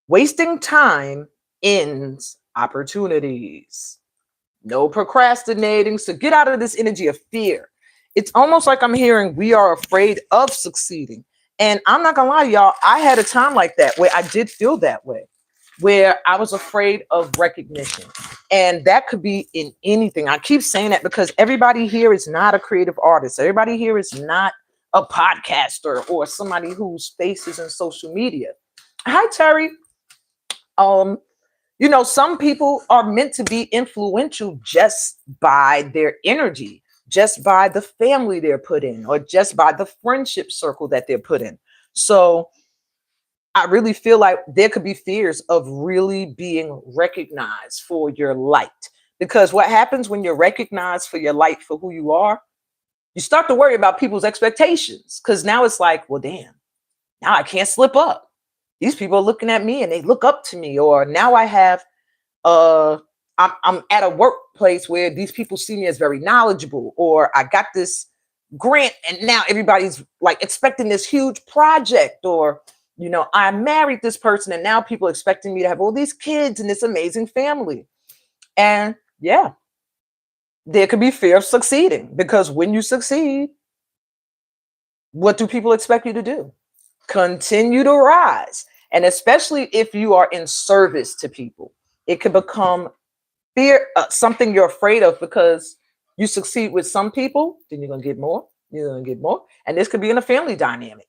wasting time ends opportunities. No procrastinating. So get out of this energy of fear. It's almost like I'm hearing we are afraid of succeeding. And I'm not gonna lie, y'all, I had a time like that where I did feel that way, where I was afraid of recognition. And that could be in anything. I keep saying that because everybody here is not a creative artist. Everybody here is not a podcaster or somebody whose face is in social media. Hi, Terry. Some people are meant to be influential just by their energy, just by the family they're put in, or just by the friendship circle that they're put in. So I really feel like there could be fears of really being recognized for your light. Because what happens when you're recognized for your light, for who you are, you start to worry about people's expectations. Because now it's like, well, damn, now I can't slip up. These people are looking at me and they look up to me. Or now I have, I'm at a workplace where these people see me as very knowledgeable, or I got this grant and now everybody's like expecting this huge project, or You know, I married this person and now people are expecting me to have all these kids and this amazing family. And yeah, there could be fear of succeeding because when you succeed, what do people expect you to do? Continue to rise. And especially if you are in service to people, it can become fear, something you're afraid of because you succeed with some people, then you're going to get more, you're going to get more. And this could be in a family dynamic.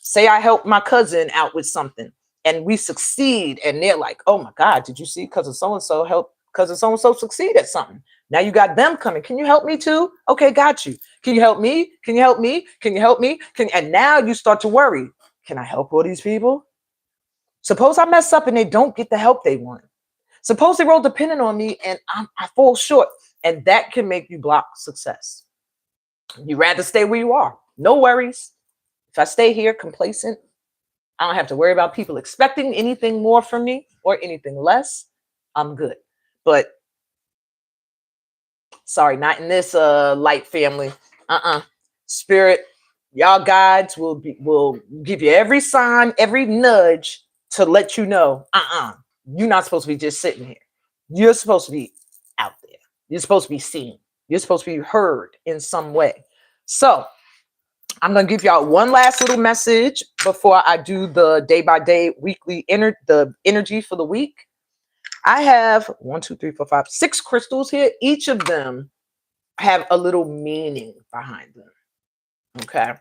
Say I help my cousin out with something and we succeed, and they're like, oh my God, did you see cousin so-and-so help cousin so-and-so succeed at something? Now you got them coming. Can you help me too? Okay, got you. Can you help me? Can you help me? Can you help me? And now you start to worry. Can I help all these people? Suppose I mess up and they don't get the help they want. Suppose they're all dependent on me and I fall short. And that can make you block success. You rather stay where you are. No worries. If I stay here complacent, I don't have to worry about people expecting anything more from me or anything less. I'm good. But sorry, not in this light family. Spirit, y'all guides will give you every sign, every nudge to let you know, you're not supposed to be just sitting here. You're supposed to be out there. You're supposed to be seen. You're supposed to be heard in some way. So I'm going to give y'all one last little message before I do the day by day weekly the energy for the week. I have 6 crystals here. Each of them have a little meaning behind them. Okay.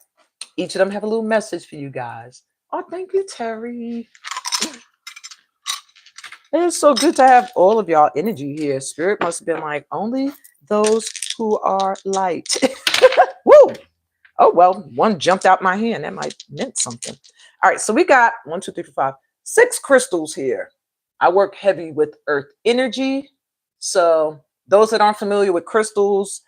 Each of them have a little message for you guys. Oh, thank you, Terry. It is so good to have all of y'all energy here. Spirit must have been like, only those who are light. Woo! Oh, well, one jumped out my hand. That might meant something. All right, so we got 6 crystals here. I work heavy with earth energy. So those that aren't familiar with crystals,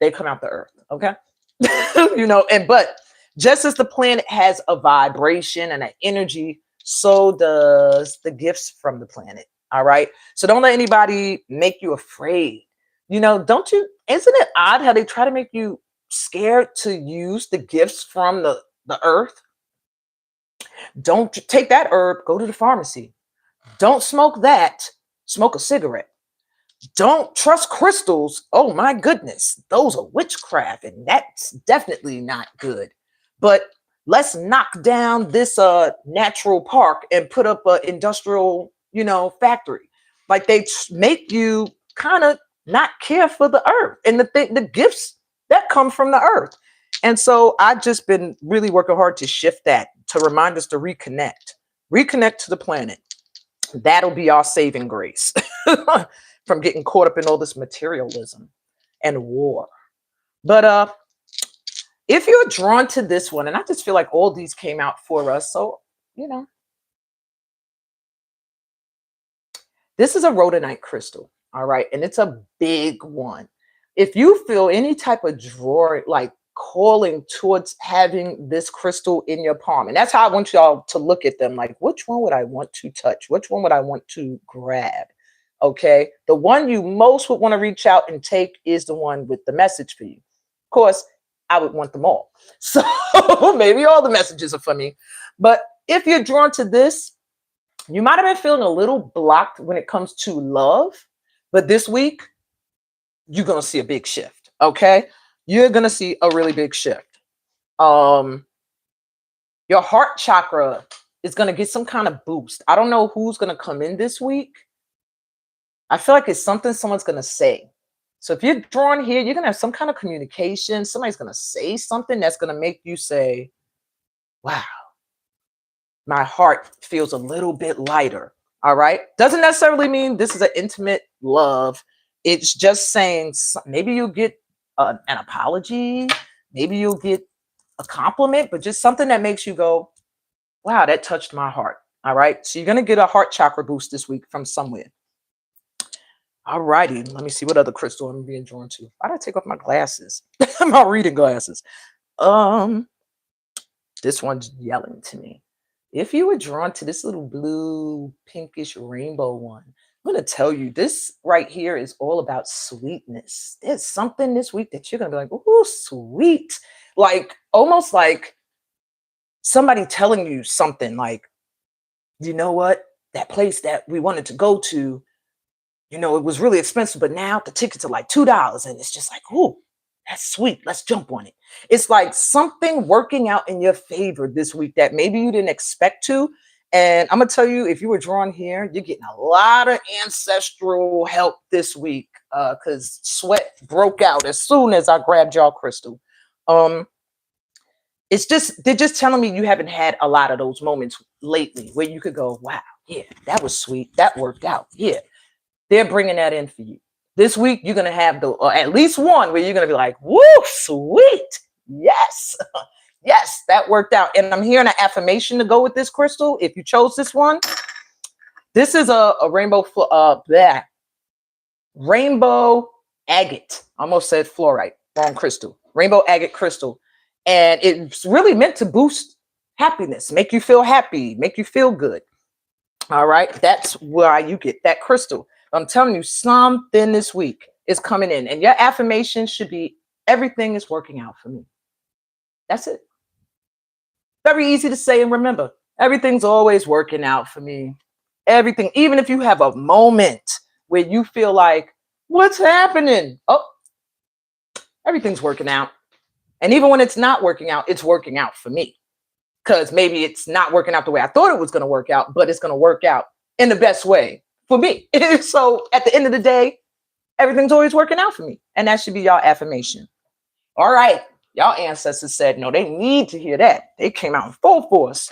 they come out the earth, okay? But just as the planet has a vibration and an energy, so does the gifts from the planet. All right. So don't let anybody make you afraid. Isn't it odd how they try to make you scared to use the gifts from the earth? Don't take that herb, go to the pharmacy. Don't smoke that, smoke a cigarette. Don't trust crystals. Oh my goodness, those are witchcraft, and that's definitely not good. But let's knock down this natural park and put up an industrial, factory. Like they make you kind of not care for the earth and the gifts that come from the earth. And so I've just been really working hard to shift that, to remind us to reconnect to the planet. That'll be our saving grace from getting caught up in all this materialism and war. But if you're drawn to this one, and I just feel like all these came out for us, so this is a rhodonite crystal, all right, and it's a big one. If you feel any type of draw, like calling towards having this crystal in your palm, and that's how I want y'all to look at them, like which one would I want to touch? Which one would I want to grab? Okay, the one you most would want to reach out and take is the one with the message for you. Of course, I would want them all. So maybe all the messages are for me. But if you're drawn to this, you might have been feeling a little blocked when it comes to love. But this week, you're going to see a big shift. Okay, you're going to see a really big shift. Your heart chakra is going to get some kind of boost. I don't know who's going to come in this week. I feel like it's something someone's going to say. So if you're drawn here, you're going to have some kind of communication. Somebody's going to say something that's going to make you say, wow, my heart feels a little bit lighter. All right. Doesn't necessarily mean this is an intimate love. It's just saying maybe you'll get an apology. Maybe you'll get a compliment, but just something that makes you go, wow, that touched my heart. All right. So you're going to get a heart chakra boost this week from somewhere. All righty, let me see what other crystal I'm being drawn to. Why did I take off my glasses? My reading glasses. This one's yelling to me. If you were drawn to this little blue, pinkish rainbow one, I'm going to tell you this right here is all about sweetness. There's something this week that you're going to be like, ooh, sweet. Like almost like somebody telling you something like, you know what, that place that we wanted to go to, you know, it was really expensive, but now the tickets are like $2. And it's just like, ooh, that's sweet. Let's jump on it. It's like something working out in your favor this week that maybe you didn't expect to. And I'm going to tell you, if you were drawn here, you're getting a lot of ancestral help this week because sweat broke out as soon as I grabbed y'all crystal. It's just, they're just telling me you haven't had a lot of those moments lately where you could go, wow, yeah, that was sweet. That worked out. Yeah. They're bringing that in for you. This week, you're going to have at least one where you're going to be like, woo, sweet. Yes. Yes, that worked out. And I'm hearing an affirmation to go with this crystal. If you chose this one, this is a rainbow, rainbow agate. Almost said fluorite, wrong crystal. Rainbow agate crystal. And it's really meant to boost happiness, make you feel happy, make you feel good. All right. That's why you get that crystal. I'm telling you, something this week is coming in, and your affirmation should be, everything is working out for me. That's it. Very easy to say and remember. Everything's always working out for me. Everything, even if you have a moment where you feel like, what's happening? Oh, everything's working out. And even when it's not working out, it's working out for me. Because maybe it's not working out the way I thought it was going to work out, but it's going to work out in the best way for me. So at the end of the day, everything's always working out for me. And that should be y'all affirmation. All right. Y'all ancestors said, no, they need to hear that. They came out in full force.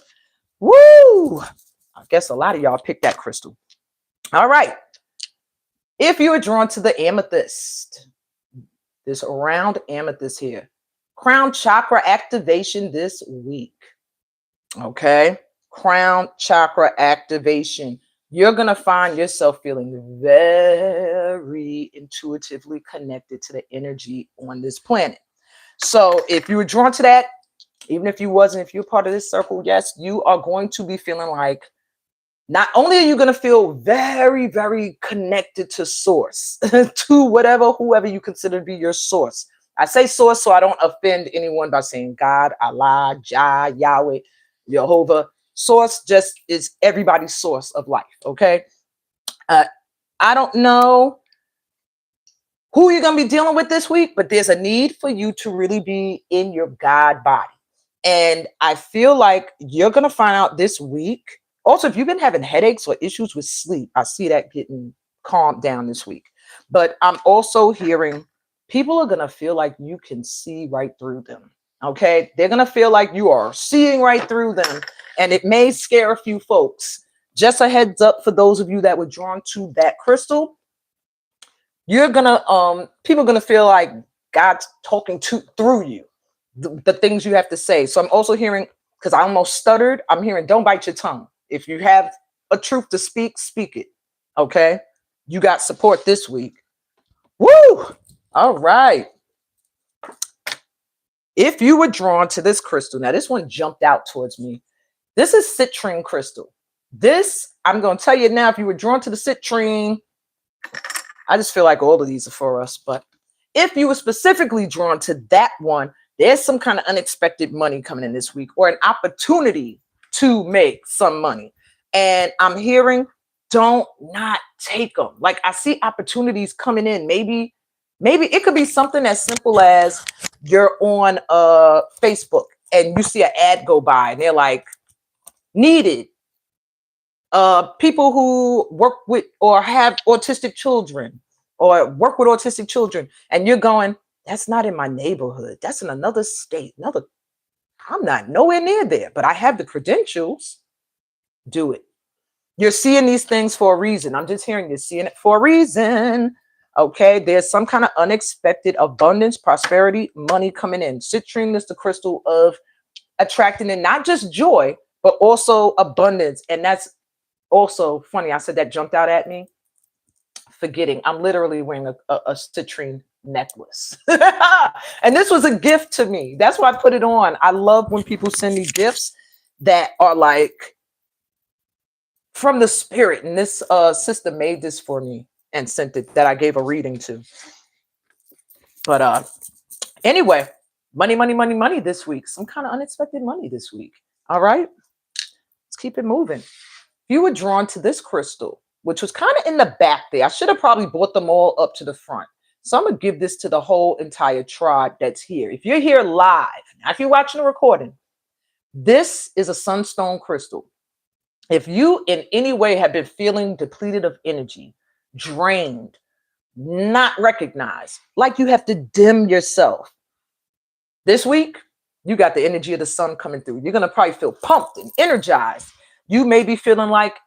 Woo! I guess a lot of y'all picked that crystal. All right. If you are drawn to the amethyst, this round amethyst here, crown chakra activation this week. Okay. Crown chakra activation. You're going to find yourself feeling very intuitively connected to the energy on this planet. So if you were drawn to that, even if you wasn't, if you're part of this circle, yes, you are going to be feeling like, not only are you going to feel very, very connected to source, to whoever you consider to be your source. I say source so I don't offend anyone by saying God, Allah, Jah, Yahweh, Jehovah. Source just is everybody's source of life, okay? I don't know who you're going to be dealing with this week, but there's a need for you to really be in your God body. And I feel like you're going to find out this week. Also, if you've been having headaches or issues with sleep, I see that getting calmed down this week. But I'm also hearing people are going to feel like you can see right through them. Okay. They're going to feel like you are seeing right through them. And it may scare a few folks. Just a heads up for those of you that were drawn to that crystal. You're going to, people are going to feel like God's talking through you, the things you have to say. So I'm also hearing, because I almost stuttered, I'm hearing, don't bite your tongue. If you have a truth to speak, speak it. Okay. You got support this week. Woo! All right. If you were drawn to this crystal, now this one jumped out towards me. This is citrine crystal. This, I'm going to tell you now, if you were drawn to the citrine, I just feel like all of these are for us. But if you were specifically drawn to that one, there's some kind of unexpected money coming in this week, or an opportunity to make some money. And I'm hearing, don't not take them. Like, I see opportunities coming in. Maybe it could be something as simple as you're on Facebook and you see an ad go by and they're like, needed people who work with or have autistic children or work with autistic children. And you're going, that's not in my neighborhood. That's in another state. I'm not nowhere near there, but I have the credentials. Do it. You're seeing these things for a reason. I'm just hearing you're seeing it for a reason. Okay. There's some kind of unexpected abundance, prosperity, money coming in. Citrine is the crystal of attracting in not just joy, but also abundance. And that's also funny. I said that jumped out at me. Forgetting. I'm literally wearing a citrine necklace. And this was a gift to me. That's why I put it on. I love when people send me gifts that are like from the spirit. And this sister made this for me and sent it, that I gave a reading to. But anyway, money this week. Some kind of unexpected money this week. All right, let's keep it moving. If you were drawn to this crystal, which was kind of in the back there, I should have probably brought them all up to the front. So I'm going to give this to the whole entire tribe that's here. If you're here live, now if you're watching the recording, this is a sunstone crystal. If you in any way have been feeling depleted of energy, drained, not recognized, like you have to dim yourself, this week, you got the energy of the sun coming through. You're going to probably feel pumped and energized. You may be feeling like,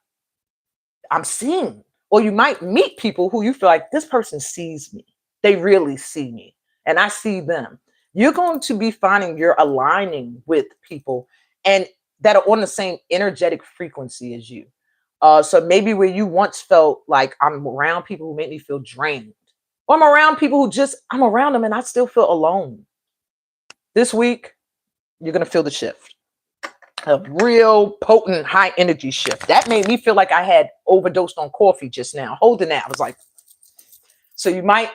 I'm seen. Or you might meet people who you feel like, this person sees me. They really see me. And I see them. You're going to be finding you're aligning with people and that are on the same energetic frequency as you. So maybe where you once felt like I'm around people who make me feel drained. Or I'm around people who just, I'm around them and I still feel alone. This week, you're going to feel the shift. A real potent, high energy shift. That made me feel like I had overdosed on coffee just now. Holding that, I was like, so you might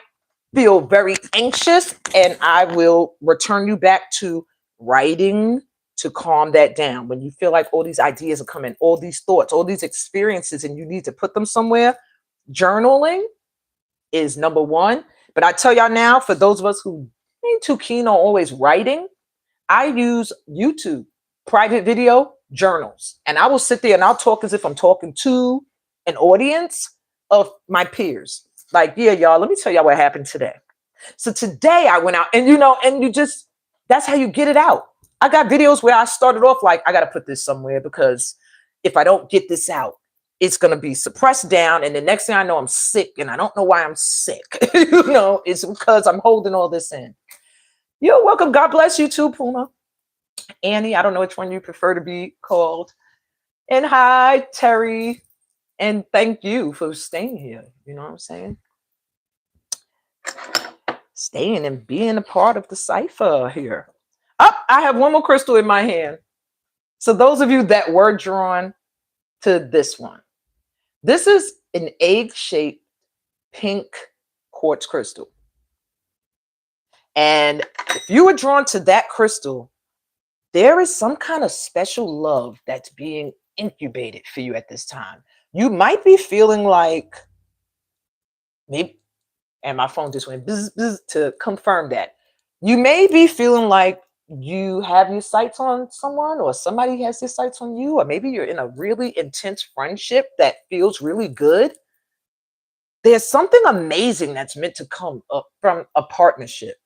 feel very anxious, and I will return you back to writing to calm that down. When you feel like all these ideas are coming, all these thoughts, all these experiences, and you need to put them somewhere, journaling is number one. But I tell y'all now, for those of us who ain't too keen on always writing, I use YouTube private video journals, and I will sit there and I'll talk as if I'm talking to an audience of my peers. Like, yeah, y'all, let me tell y'all what happened today. So today I went out and, and you just, that's how you get it out. I got videos where I started off like, I got to put this somewhere because if I don't get this out, it's going to be suppressed down. And the next thing I know, I'm sick and I don't know why I'm sick. It's because I'm holding all this in. You're welcome. God bless you too, Puma. Annie, I don't know which one you prefer to be called. And hi, Terry. And thank you for staying here. You know what I'm saying? Staying and being a part of the cipher here. Oh, I have one more crystal in my hand. So those of you that were drawn to this one, this is an egg-shaped pink quartz crystal. And if you were drawn to that crystal, there is some kind of special love that's being incubated for you at this time. You might be feeling like, maybe, and my phone just went bzz, bzz, to confirm that. You may be feeling like you have your sights on someone, or somebody has their sights on you, or maybe you're in a really intense friendship that feels really good. There's something amazing that's meant to come up from a partnership.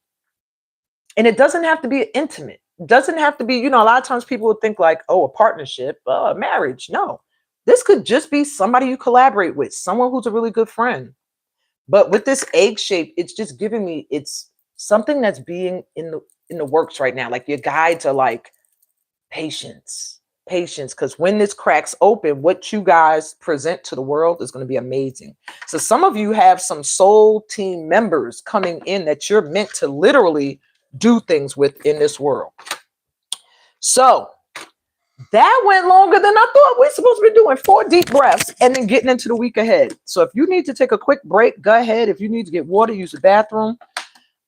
And it doesn't have to be intimate. It doesn't have to be, a lot of times people would think like, oh, a partnership, a marriage. No, this could just be somebody you collaborate with, someone who's a really good friend. But with this egg shape, it's just giving me, it's something that's being in the works right now. Like your guides are like, patience, because when this cracks open, what you guys present to the world is going to be amazing. So some of you have some soul team members coming in that you're meant to literally do things with in this world. So that went longer than I thought. We're supposed to be doing 4 deep breaths and then getting into the week ahead. So if you need to take a quick break, go ahead. If you need to get water, use the bathroom.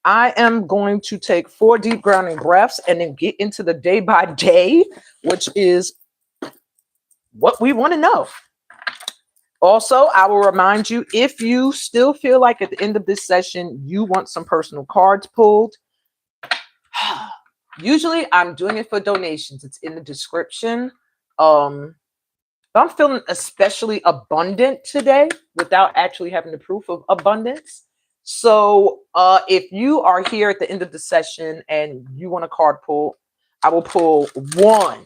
I am going to take 4 deep grounding breaths and then get into the day by day, which is what we want to know. Also, I will remind you, if you still feel like at the end of this session, you want some personal cards pulled, usually I'm doing it for donations. It's in the description. I'm feeling especially abundant today without actually having the proof of abundance. So if you are here at the end of the session and you want a card pull, I will pull 1.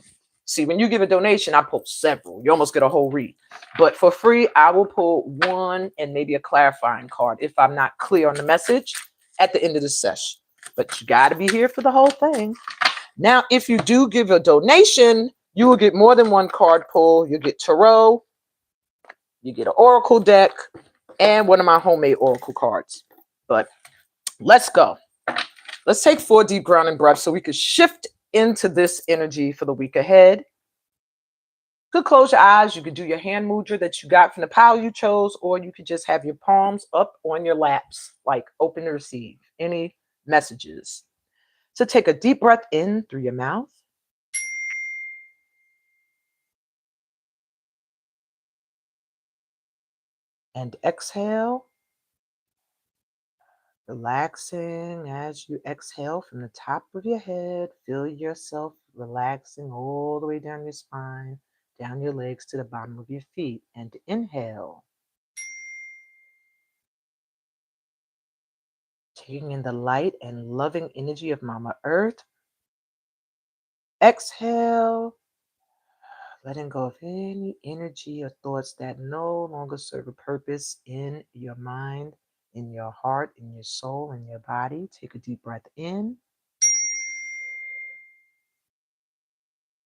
See, when you give a donation, I pull several. You almost get a whole read. But for free, I will pull 1 and maybe a clarifying card if I'm not clear on the message at the end of the session. But you got to be here for the whole thing. Now, if you do give a donation, you will get more than 1 card pull. You get tarot, you get an oracle deck, and one of my homemade oracle cards. But let's go. Let's take 4 deep grounding breaths so we could shift into this energy for the week ahead. You could close your eyes. You could do your hand mudra that you got from the pile you chose, or you could just have your palms up on your laps, like open to receive any messages. So take a deep breath in through your mouth. And exhale, relaxing as you exhale from the top of your head. Feel yourself relaxing all the way down your spine, down your legs to the bottom of your feet. And inhale, taking in the light and loving energy of Mama Earth. Exhale, letting go of any energy or thoughts that no longer serve a purpose in your mind, in your heart, in your soul, in your body. Take a deep breath in.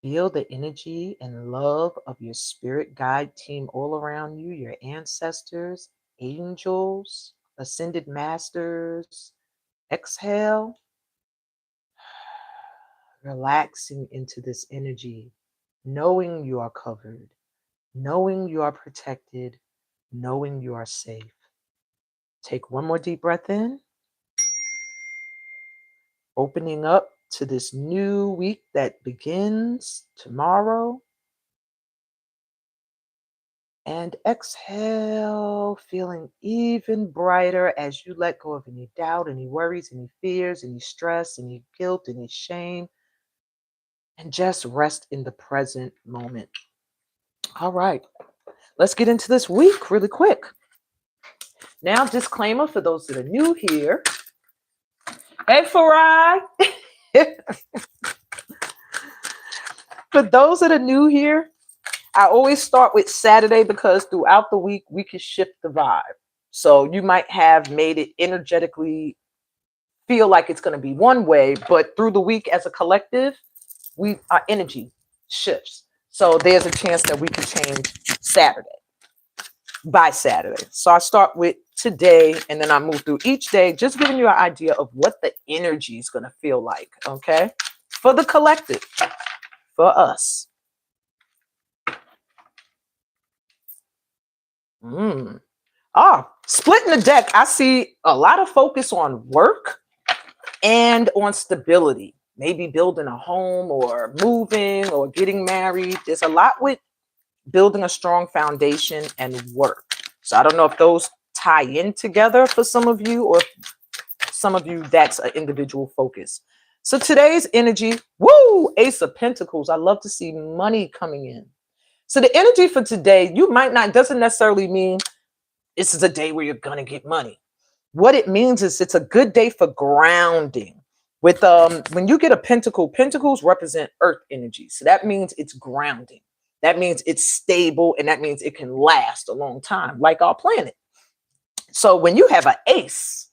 Feel the energy and love of your spirit guide team all around you, your ancestors, angels, ascended masters. Exhale, relaxing into this energy, knowing you are covered, knowing you are protected, knowing you are safe. Take one more deep breath in, opening up to this new week that begins tomorrow. And exhale, feeling even brighter as you let go of any doubt, any worries, any fears, any stress, any guilt, any shame, and just rest in the present moment. All right, let's get into this week really quick. Now, disclaimer for those that are new here. Hey, Farai. For those that are new here, I always start with Saturday because throughout the week, we can shift the vibe. So you might have made it energetically feel like it's going to be one way, but through the week as a collective, our energy shifts. So there's a chance that we can change Saturday by Saturday. So I start with today and then I move through each day, just giving you an idea of what the energy is going to feel like. Okay. For the collective, for us. Splitting the deck. I see a lot of focus on work and on stability, maybe building a home or moving or getting married. There's a lot with building a strong foundation and work. So I don't know if those tie in together for some of you, or some of you that's an individual focus. So today's energy, Ace of Pentacles. I love to see money coming in. So the energy for today, doesn't necessarily mean this is a day where you're going to get money. What it means is it's a good day for grounding. With when you get a pentacle, pentacles represent earth energy. So that means it's grounding. That means it's stable, and that means it can last a long time, like our planet. So when you have an ace,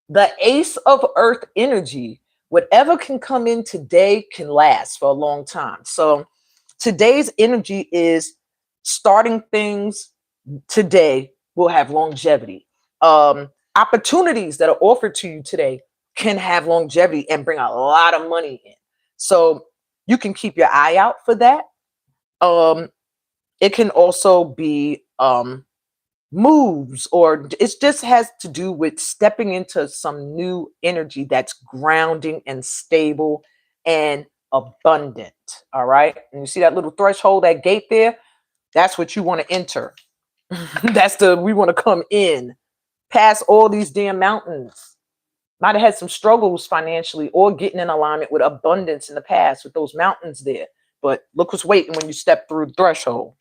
the ace of earth energy, whatever can come in today can last for a long time. So today's energy is starting things today will have longevity. Opportunities that are offered to you today can have longevity and bring a lot of money in. So you can keep your eye out for that. It can also be moves, or it just has to do with stepping into some new energy that's grounding and stable and abundant. All right. And you see that little threshold, that gate there? That's what you want to enter. We want to come in past all these damn mountains. Might have had some struggles financially or getting in alignment with abundance in the past with those mountains there. But look what's waiting when you step through the threshold.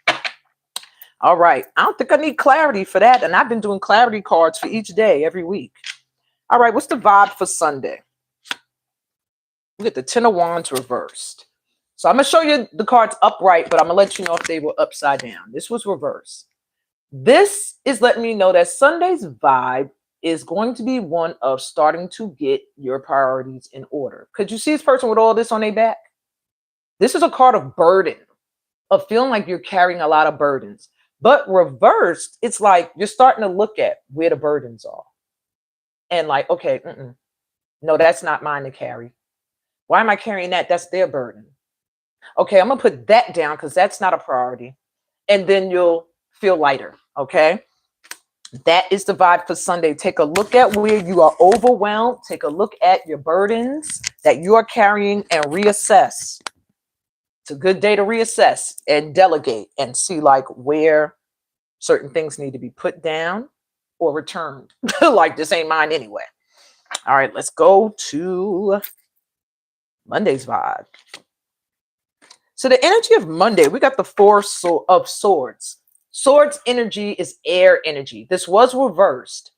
All right. I don't think I need clarity for that. And I've been doing clarity cards for each day, every week. All right. What's the vibe for Sunday? We get the 10 of Wands reversed. So I'm going to show you the cards upright, but I'm going to let you know if they were upside down. This was reversed. This is letting me know that Sunday's vibe is going to be one of starting to get your priorities in order. Could you see this person with all this on their back? This is a card of burden, of feeling like you're carrying a lot of burdens. But reversed, it's like you're starting to look at where the burdens are. And like, okay, no, that's not mine to carry. Why am I carrying that? That's their burden. Okay, I'm going to put that down because that's not a priority. And then you'll feel lighter, okay? That is the vibe for Sunday. Take a look at where you are overwhelmed. Take a look at your burdens that you are carrying and reassess. It's a good day to reassess and delegate and see like where Certain things need to be put down or returned. Like, this ain't mine anyway. All right, let's go to Monday's vibe. So the energy of Monday, we got the Four of Swords. Swords energy is air energy. This was reversed.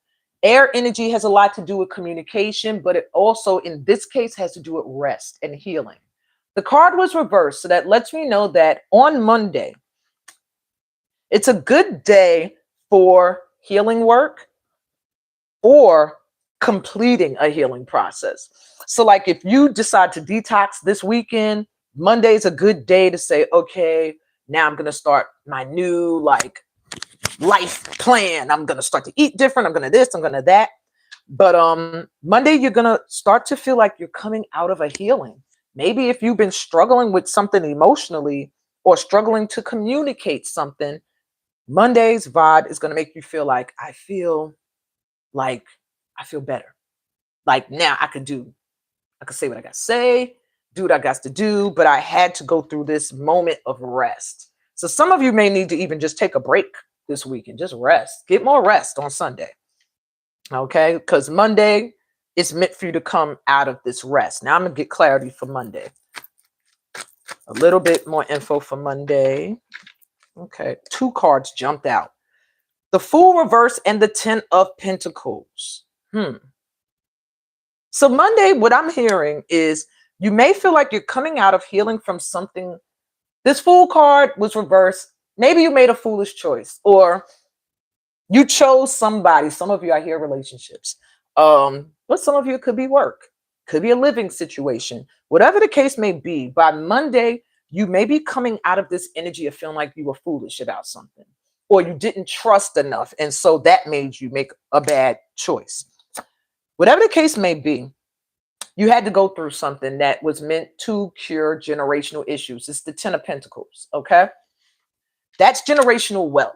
Air energy has a lot to do with communication, but it also, in this case, has to do with rest and healing. The card was reversed, so that lets me know that on Monday, it's a good day for healing work or completing a healing process. So like if you decide to detox this weekend, Monday's a good day to say, okay, now I'm going to start my new like life plan. I'm going to start to eat different. I'm going to this, I'm going to that. But Monday, you're going to start to feel like you're coming out of a healing. Maybe if you've been struggling with something emotionally or struggling to communicate something, Monday's vibe is going to make you feel like I feel better. Like now I could say what I got to say, do what I got to do, but I had to go through this moment of rest. So some of you may need to even just take a break this week and just rest. Get more rest on Sunday. Okay? Because Monday is meant for you to come out of this rest. Now I'm going to get clarity for Monday. A little bit more info for Monday. Okay. 2 cards jumped out. The Fool reverse and the 10 of Pentacles. So Monday, what I'm hearing is you may feel like you're coming out of healing from something. This Fool card was reversed. Maybe you made a foolish choice or you chose somebody. Some of you, I hear relationships. But some of you, it could be work. Could be a living situation. Whatever the case may be, by Monday, you may be coming out of this energy of feeling like you were foolish about something or you didn't trust enough. And so that made you make a bad choice. Whatever the case may be, you had to go through something that was meant to cure generational issues. It's the 10 of Pentacles, okay? That's generational wealth.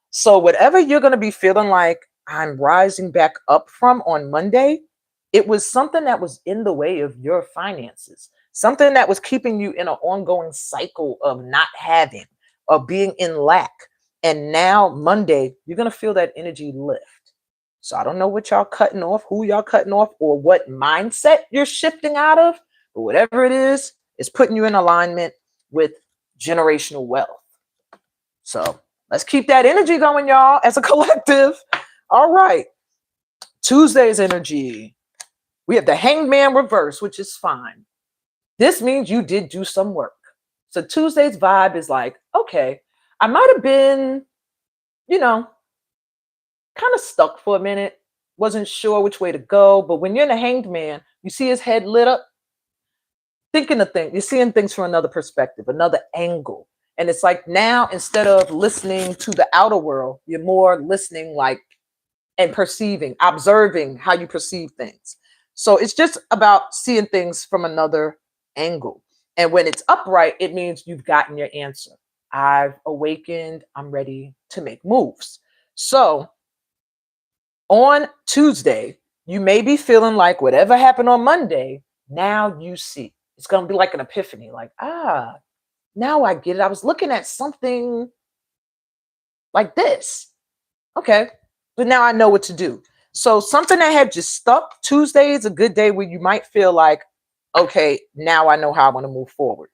So whatever you're going to be feeling like I'm rising back up from on Monday, it was something that was in the way of your finances, something that was keeping you in an ongoing cycle of not having, of being in lack. And now Monday, you're going to feel that energy lift. So I don't know what y'all cutting off, who y'all cutting off, or what mindset you're shifting out of, but whatever it is, it's putting you in alignment with generational wealth. So let's keep that energy going, y'all, as a collective. All right. Tuesday's energy. We have the Hangman reverse, which is fine. This means you did do some work. So Tuesday's vibe is like, okay, I might have been, kind of stuck for a minute, wasn't sure which way to go. But when you're in a Hanged Man, you see his head lit up, thinking of things, you're seeing things from another perspective, another angle. And it's like now, instead of listening to the outer world, you're more listening and perceiving, observing how you perceive things. So it's just about seeing things from another angle. And when it's upright, it means you've gotten your answer. I've awakened. I'm ready to make moves. So on Tuesday, you may be feeling like whatever happened on Monday, now you see. It's going to be like an epiphany, like, now I get it. I was looking at something like this. Okay, but now I know what to do. So something that had just stuck, Tuesday is a good day where you might feel like, okay, now I know how I want to move forward.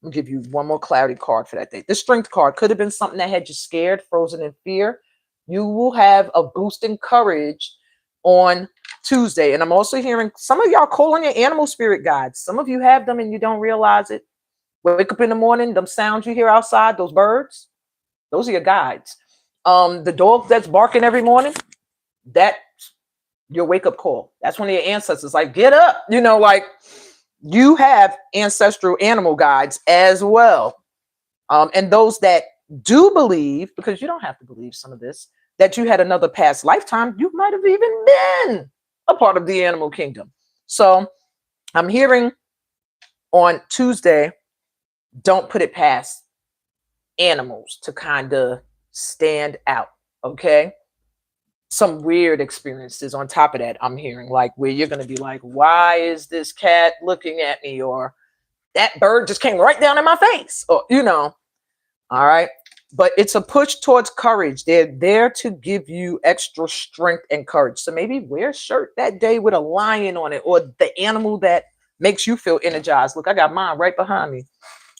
I'll give you one more clarity card for that day. The Strength card could have been something that had you scared, frozen in fear. You will have a boost in courage on Tuesday. And I'm also hearing some of y'all call on your animal spirit guides. Some of you have them and you don't realize it. Wake up in the morning, them sounds you hear outside, those birds, those are your guides. The dog that's barking every morning, that's your wake-up call. That's one of your ancestors. Like, get up. You have ancestral animal guides as well. And those that do believe, because you don't have to believe some of this, that you had another past lifetime, you might have even been a part of the animal kingdom. So I'm hearing on Tuesday, don't put it past animals to kind of stand out, okay? Some weird experiences on top of that, I'm hearing, like where you're going to be like, why is this cat looking at me? Or that bird just came right down in my face. Or, all right. but it's a push towards courage. They're there to give you extra strength and courage. So maybe wear a shirt that day with a lion on it, or the animal that makes you feel energized. Look, I got mine right behind me.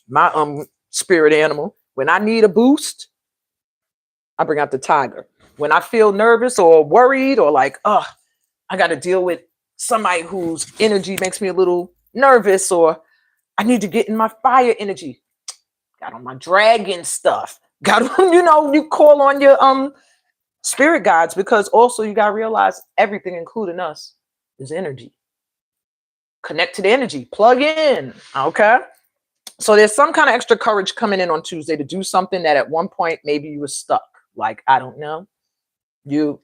My spirit animal. When I need a boost, I bring out the tiger. When I feel nervous or worried or like, oh, I got to deal with somebody whose energy makes me a little nervous, or I need to get in my fire energy, got on my dragon stuff. Got on, you call on your spirit guides, because also you gotta realize everything, including us, is energy. Connect to the energy, plug in. Okay. So there's some kind of extra courage coming in on Tuesday to do something that at one point maybe you were stuck. Like, I don't know. You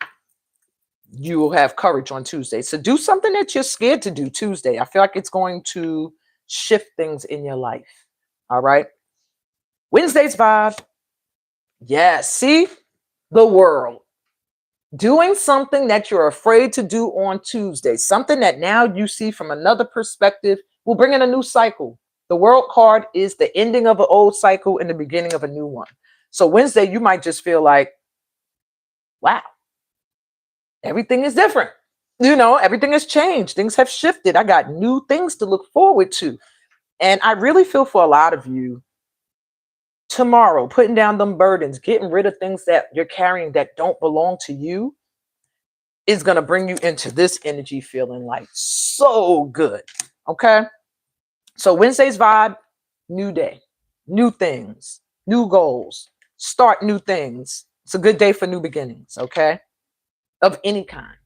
will have courage on Tuesday. So do something that you're scared to do Tuesday. I feel like it's going to shift things in your life. All right. Wednesday's vibe. Yes. See, the world. Doing something that you're afraid to do on Tuesday, something that now you see from another perspective, will bring in a new cycle. The world card is the ending of an old cycle and the beginning of a new one. So Wednesday, you might just feel like, wow, everything is different. Everything has changed. Things have shifted. I got new things to look forward to. And I really feel for a lot of you tomorrow, putting down them burdens, getting rid of things that you're carrying that don't belong to you, is going to bring you into this energy feeling like so good. Okay. So Wednesday's vibe, new day, new things, new goals, start new things. It's a good day for new beginnings. Okay. Of any kind.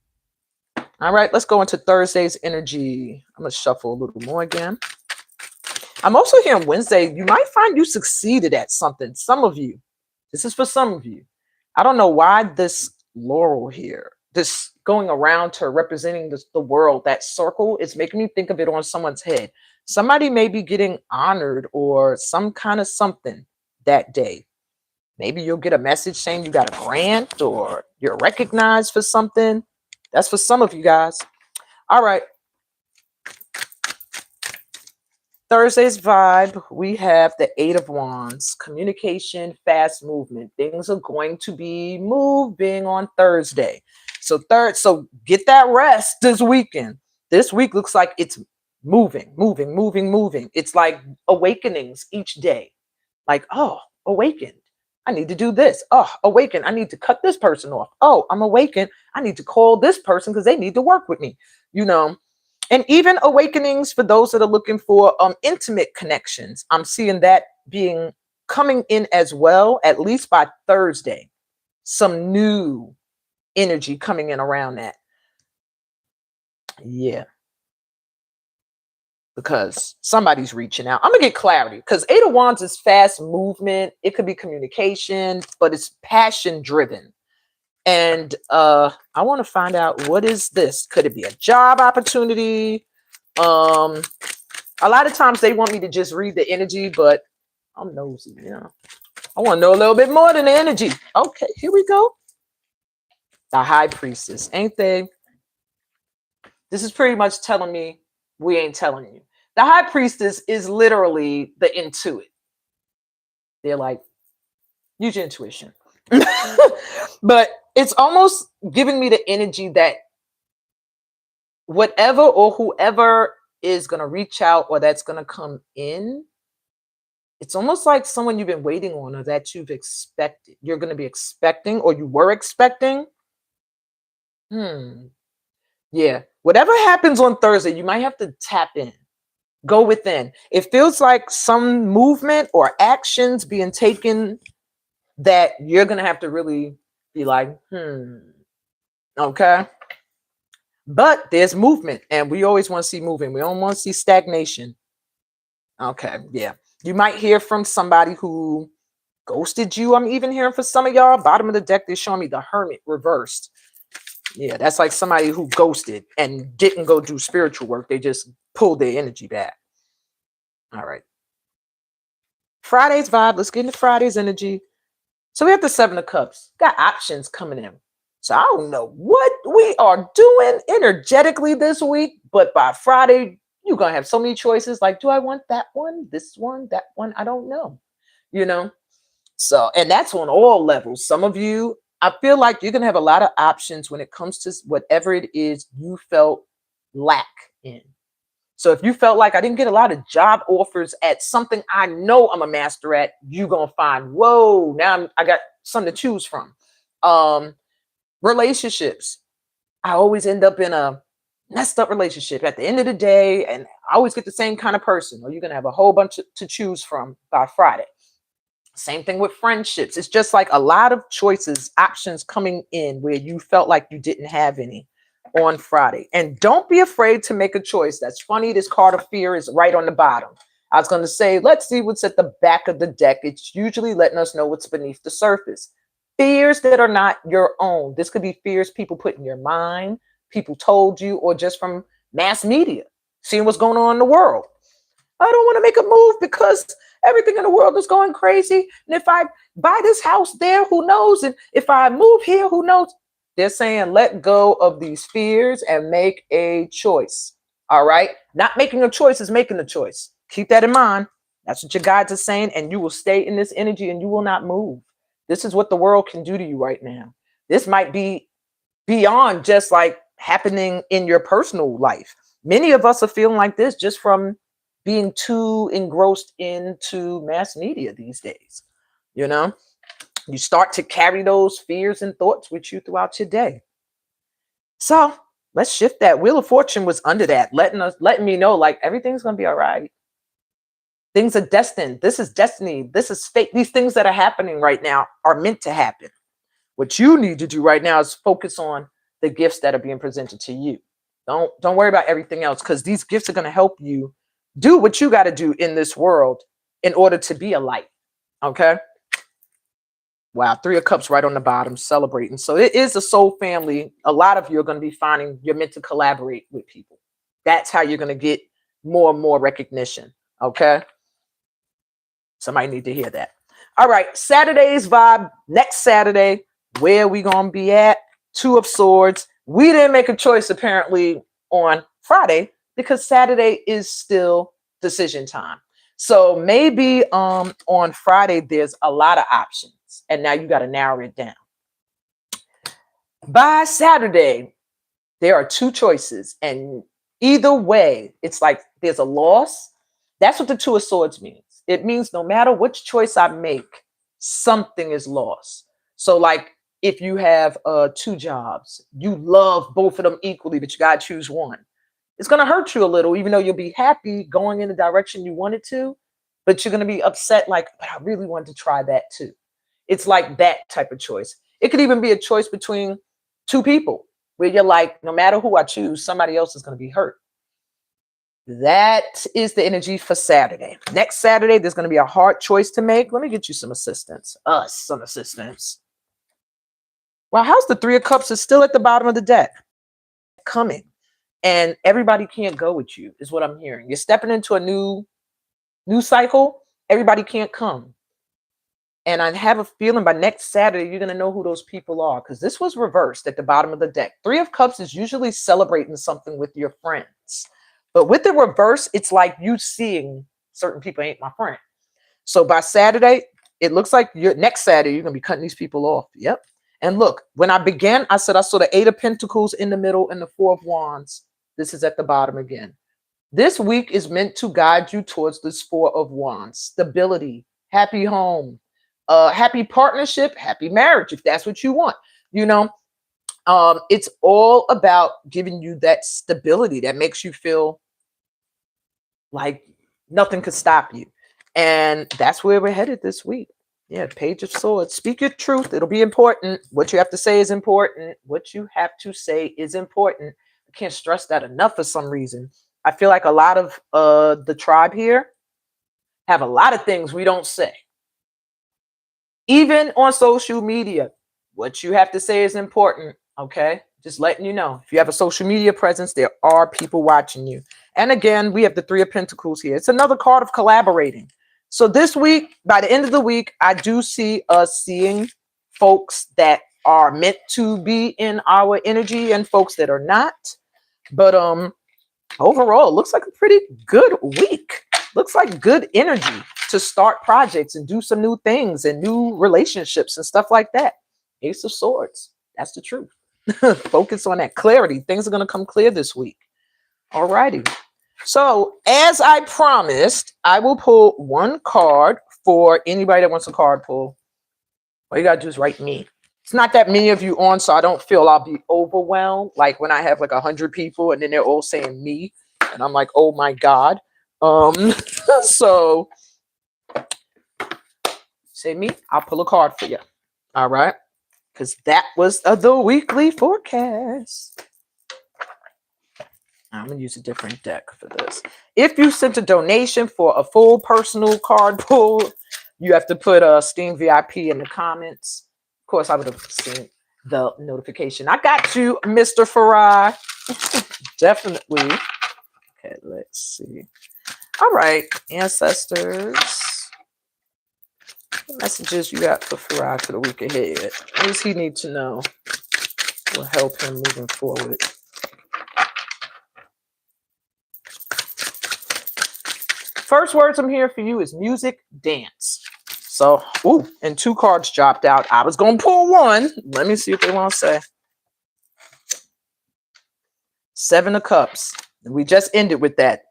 All right. Let's go into Thursday's energy. I'm going to shuffle a little more again. I'm also hearing Wednesday, you might find you succeeded at something. Some of you, this is for some of you. I don't know why this laurel here, this going around to representing the world, that circle is making me think of it on someone's head. Somebody may be getting honored or some kind of something that day. Maybe you'll get a message saying you got a grant or you're recognized for something. That's for some of you guys. All right. Thursday's vibe, we have the 8 of Wands, communication, fast movement. Things are going to be moving on Thursday. So get that rest this weekend. This week looks like it's moving. It's like awakenings each day. Like, oh, awakened. I need to do this. Oh, awakened. I need to cut this person off. Oh, I'm awakened. I need to call this person because they need to work with me. And even awakenings for those that are looking for intimate connections. I'm seeing that coming in as well, at least by Thursday. Some new energy coming in around that. Yeah. Because somebody's reaching out. I'm going to get clarity, because 8 of Wands is fast movement. It could be communication, but it's passion driven. And I want to find out, what is this? Could it be a job opportunity? A lot of times they want me to just read the energy, but I'm nosy, I want to know a little bit more than the energy. Okay, here we go. The High Priestess, ain't they? This is pretty much telling me we ain't telling you. The High Priestess is literally the intuit. They're like, use your intuition. But it's almost giving me the energy that whatever or whoever is going to reach out or that's going to come in, it's almost like someone you've been waiting on, or that you're going to be expecting, or you were expecting. Yeah. Whatever happens on Thursday, you might have to tap in, go within. It feels like some movement or actions being taken that you're going to have to really be like, okay. But there's movement, and we always want to see movement. We don't want to see stagnation. Okay. Yeah. You might hear from somebody who ghosted you. I'm even hearing for some of y'all, bottom of the deck, they're showing me the Hermit reversed. Yeah. That's like somebody who ghosted and didn't go do spiritual work. They just pulled their energy back. All right. Friday's vibe. Let's get into Friday's energy. So we have the 7 of Cups. Got options coming in. So I don't know what we are doing energetically this week, but by Friday, you're going to have so many choices. Like, do I want that one, this one, that one? I don't know. So, and that's on all levels. Some of you, I feel like you're going to have a lot of options when it comes to whatever it is you felt lack in. So if you felt like I didn't get a lot of job offers at something I know I'm a master at, you're going to find, whoa, now I got something to choose from. Relationships. I always end up in a messed up relationship at the end of the day, and I always get the same kind of person, or you're going to have a whole bunch to choose from by Friday. Same thing with friendships. It's just like a lot of choices, options coming in where you felt like you didn't have any on Friday. And don't be afraid to make a choice. That's funny. This card of fear is right on the bottom. I was going to say, let's see what's at the back of the deck. It's usually letting us know what's beneath the surface. Fears that are not your own. This could be fears people put in your mind, people told you, or just from mass media, seeing what's going on in the world. I don't want to make a move because everything in the world is going crazy. And if I buy this house there, who knows? And if I move here, who knows? They're saying let go of these fears and make a choice. All right. Not making a choice is making a choice. Keep that in mind. That's what your guides are saying. And you will stay in this energy and you will not move. This is what the world can do to you right now. This might be beyond just like happening in your personal life. Many of us are feeling like this just from being too engrossed into mass media these days. You know, you start to carry those fears and thoughts with you throughout your day. So let's shift that. Wheel of Fortune was under that, letting me know like everything's going to be all right. Things are destined. This is destiny. This is fate. These things that are happening right now are meant to happen. What you need to do right now is focus on the gifts that are being presented to you. Don't worry about everything else, because these gifts are going to help you do what you got to do in this world in order to be a light. Okay. Wow. 3 of Cups right on the bottom, celebrating. So it is a soul family. A lot of you are going to be finding you're meant to collaborate with people. That's how you're going to get more and more recognition. Okay. Somebody need to hear that. All right. Saturday's vibe. Next Saturday, where we going to be at? 2 of Swords. We didn't make a choice apparently on Friday because Saturday is still decision time. So maybe on Friday, there's a lot of options. And now you got to narrow it down. By Saturday, there are 2 choices. And either way, it's like there's a loss. That's what the 2 of Swords means. It means no matter which choice I make, something is lost. So like if you have 2 jobs, you love both of them equally, but you got to choose one. It's going to hurt you a little, even though you'll be happy going in the direction you wanted to, but you're going to be upset like, but I really wanted to try that too. It's like that type of choice. It could even be a choice between 2 people where you're like, no matter who I choose, somebody else is going to be hurt. That is the energy for Saturday. Next Saturday, there's going to be a hard choice to make. Let me get you some assistance. Some assistance. Well, how's the 3 of Cups is still at the bottom of the deck? Coming. And everybody can't go with you, is what I'm hearing. You're stepping into a new cycle. Everybody can't come. And I have a feeling by next Saturday, you're going to know who those people are, because this was reversed at the bottom of the deck. 3 of Cups is usually celebrating something with your friends. But with the reverse, it's like you seeing certain people ain't my friend. So by Saturday, it looks like next Saturday, you're going to be cutting these people off. Yep. And look, when I began, I said I saw the 8 of Pentacles in the middle and the 4 of Wands. This is at the bottom again. This week is meant to guide you towards this 4 of Wands. Stability, happy home, happy partnership, happy marriage, if that's what you want. You know, it's all about giving you that stability that makes you feel like nothing could stop you. And that's where we're headed this week. Yeah, Page of Swords. Speak your truth. It'll be important. What you have to say is important. What you have to say is important. I can't stress that enough for some reason. I feel like a lot of the tribe here have a lot of things we don't say. Even on social media, what you have to say is important. Okay, just letting you know. If you have a social media presence, there are people watching you. And again, we have the 3 of Pentacles here. It's another card of collaborating. So this week, by the end of the week, I do see us seeing folks that are meant to be in our energy and folks that are not. But overall, it looks like a pretty good week. Looks like good energy to start projects and do some new things and new relationships and stuff like that. Ace of Swords. That's the truth. Focus on that clarity. Things are going to come clear this week. All righty. So as I promised, I will pull one card for anybody that wants a card pull. All you got to do is write me. It's not that many of you on, so I don't feel I'll be overwhelmed. Like when I have like 100 people and then they're all saying me. And I'm like, oh my God. So say me, I'll pull a card for you. All right. Because that was the weekly forecast. I'm going to use a different deck for this. If you sent a donation for a full personal card pull, you have to put a Steam VIP in the comments. Of course, I would have seen the notification. I got you, Mr. Farai. Definitely. Okay, let's see. All right, ancestors. What messages you got for Farai for the week ahead? What does he need to know? Will help him moving forward. First words I'm hearing for you is music, dance. So, ooh, and 2 cards dropped out. I was going to pull one. Let me see what they want to say. 7 of Cups. We just ended with that.